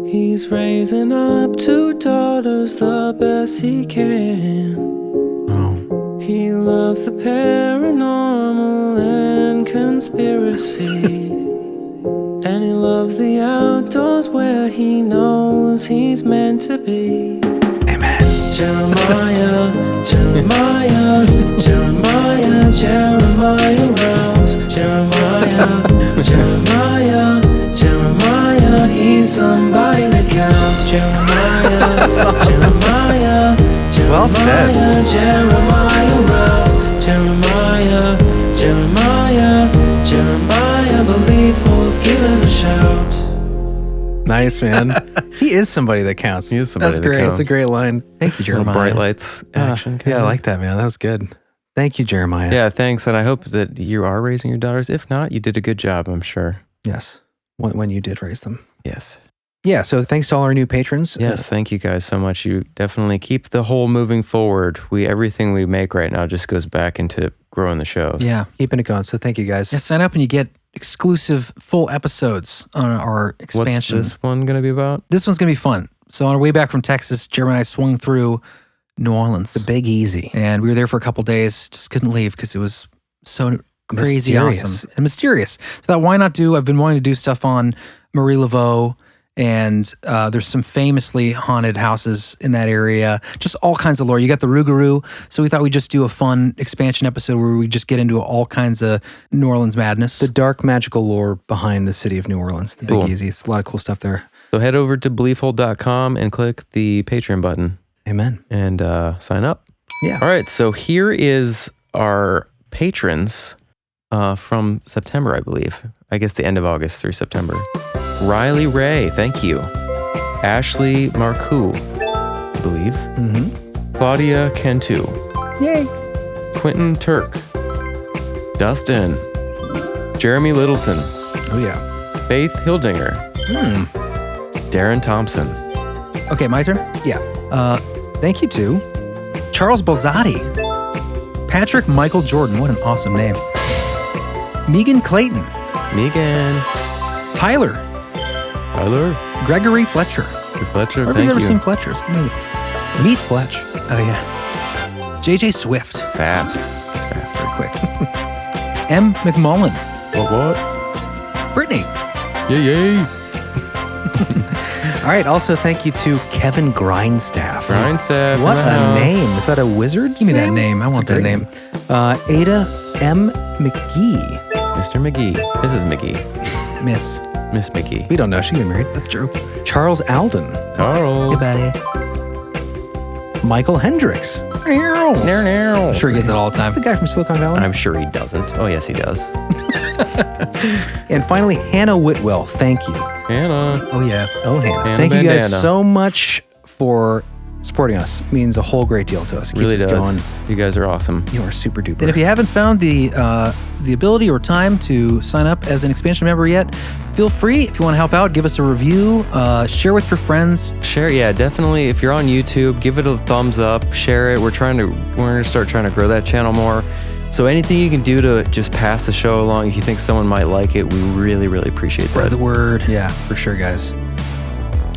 He's raising up 2 daughters the best he can. Oh. He loves the paranormal and conspiracy. And he loves the outdoors where he knows he's meant to be. Amen. Jeremiah, Jeremiah, Jeremiah, Jeremiah Ralphs. Jeremiah, Jeremiah, Jeremiah, he's somebody that counts. Jeremiah, Jeremiah, Jeremiah, Well said. Jeremiah Ralphs. Jeremiah, Jeremiah, Jeremiah, believe who's giving a shout. Nice, man. He is somebody that counts. he is somebody That's that great. counts. That's a great line. Thank you, Little Jeremiah. bright lights action. Yeah, I kinda. like that, man. That was good. Thank you, Jeremiah. Yeah, thanks. And I hope that you are raising your daughters. If not, you did a good job, I'm sure. Yes. When you did raise them. Yes. Yeah, so thanks to all our new patrons. Yes, thank you guys so much. You definitely keep the whole moving forward. Everything we make right now just goes back into growing the show. Yeah. Keeping it going. So thank you guys. Yeah, sign up and you get exclusive full episodes on our expansion. What's this one going to be about? This one's going to be fun. So on our way back from Texas, Jeremy and I swung through New Orleans. The Big Easy. And we were there for a couple days. Just couldn't leave because it was so crazy awesome and mysterious. So that why not do? I've been wanting to do stuff on Marie Laveau, and there's some famously haunted houses in that area. Just all kinds of lore. You got the Rougarou. So we thought we'd just do a fun expansion episode where we just get into all kinds of New Orleans madness. The dark magical lore behind the city of New Orleans. The Big Cool. Easy. It's a lot of cool stuff there. So head over to beliefhole.com and click the Patreon button Amen. and sign up. Yeah. All right, so here is our patrons from September, I believe. I guess the end of August through September. Riley Ray, thank you. Ashley Marcoux, I believe. Mm-hmm. Claudia Cantu. Yay. Quentin Turk. Dustin. Jeremy Littleton. Oh, yeah. Faith Hildinger. Darren Thompson. Okay, my turn? Yeah. Thank you to Charles Balzati, Patrick Michael Jordan, what an awesome name, Megan Clayton, Megan. Tyler, Gregory Fletcher. Fletcher, Where have thank you ever you. seen Fletcher's? Meet Fletch. Oh, yeah. JJ Swift. Fast. It's fast. Very quick. M. McMullen. What? Brittany. Yay. All right. Also, thank you to Kevin Grindstaff. Grindstaff. What in the a house. name. Is that a wizard? Give me that name. I want that name. Ada M. McGee. Mr. McGee. Mrs. McGee. Miss. Miss McGee. We don't know. She got married. That's true. Charles Alden. Charles. Michael Hendricks. I'm sure he gets that all the time. The guy from Silicon Valley. I'm sure he doesn't. Oh, yes, he does. And finally, Hannah Whitwell. Thank you. Hannah. Oh, yeah. Oh, Hannah. Hannah Thank you guys Bandana. so much for supporting us. It means a whole great deal to us. Keeps Really us does. going. You guys are awesome. You are super duper. And if you haven't found the ability or time to sign up as an expansion member yet, feel free. If you want to help out, give us a review, share with your friends. Share, yeah, definitely. If you're on YouTube, give it a thumbs up, share it. We're gonna start trying to grow that channel more. So anything you can do to just pass the show along, if you think someone might like it, we really, really appreciate Spread that. the word. Yeah, for sure, guys.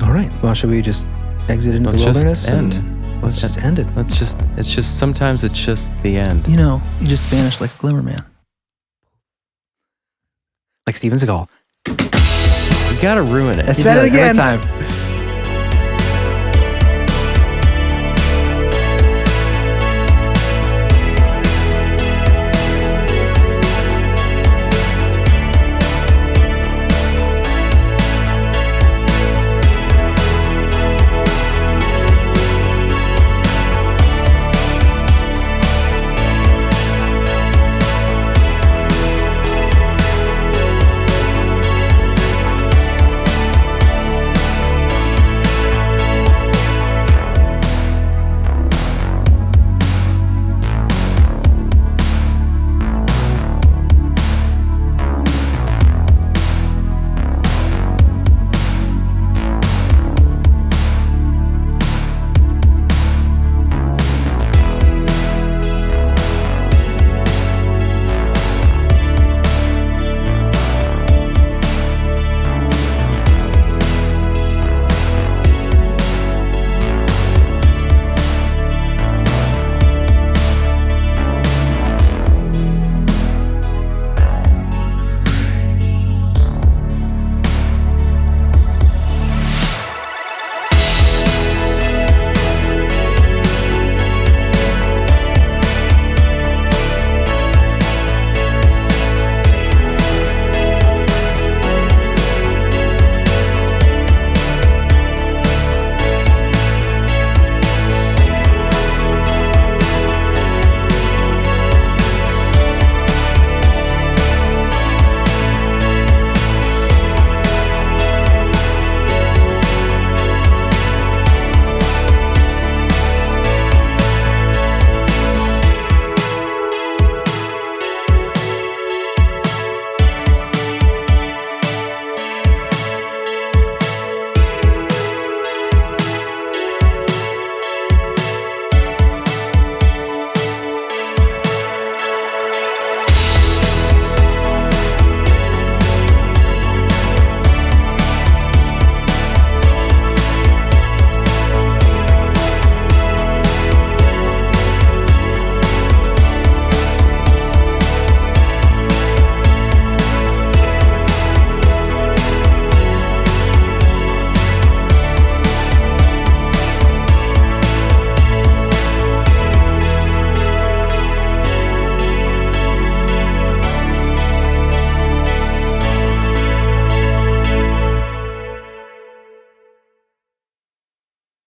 All right. Well, should we just exit into Let's the just wilderness? end. And let's just end it. It's just sometimes it's just the end. You know, you just Spanish like Glimmerman. Like Steven Seagal. You gotta ruin it. I said it again. Every time.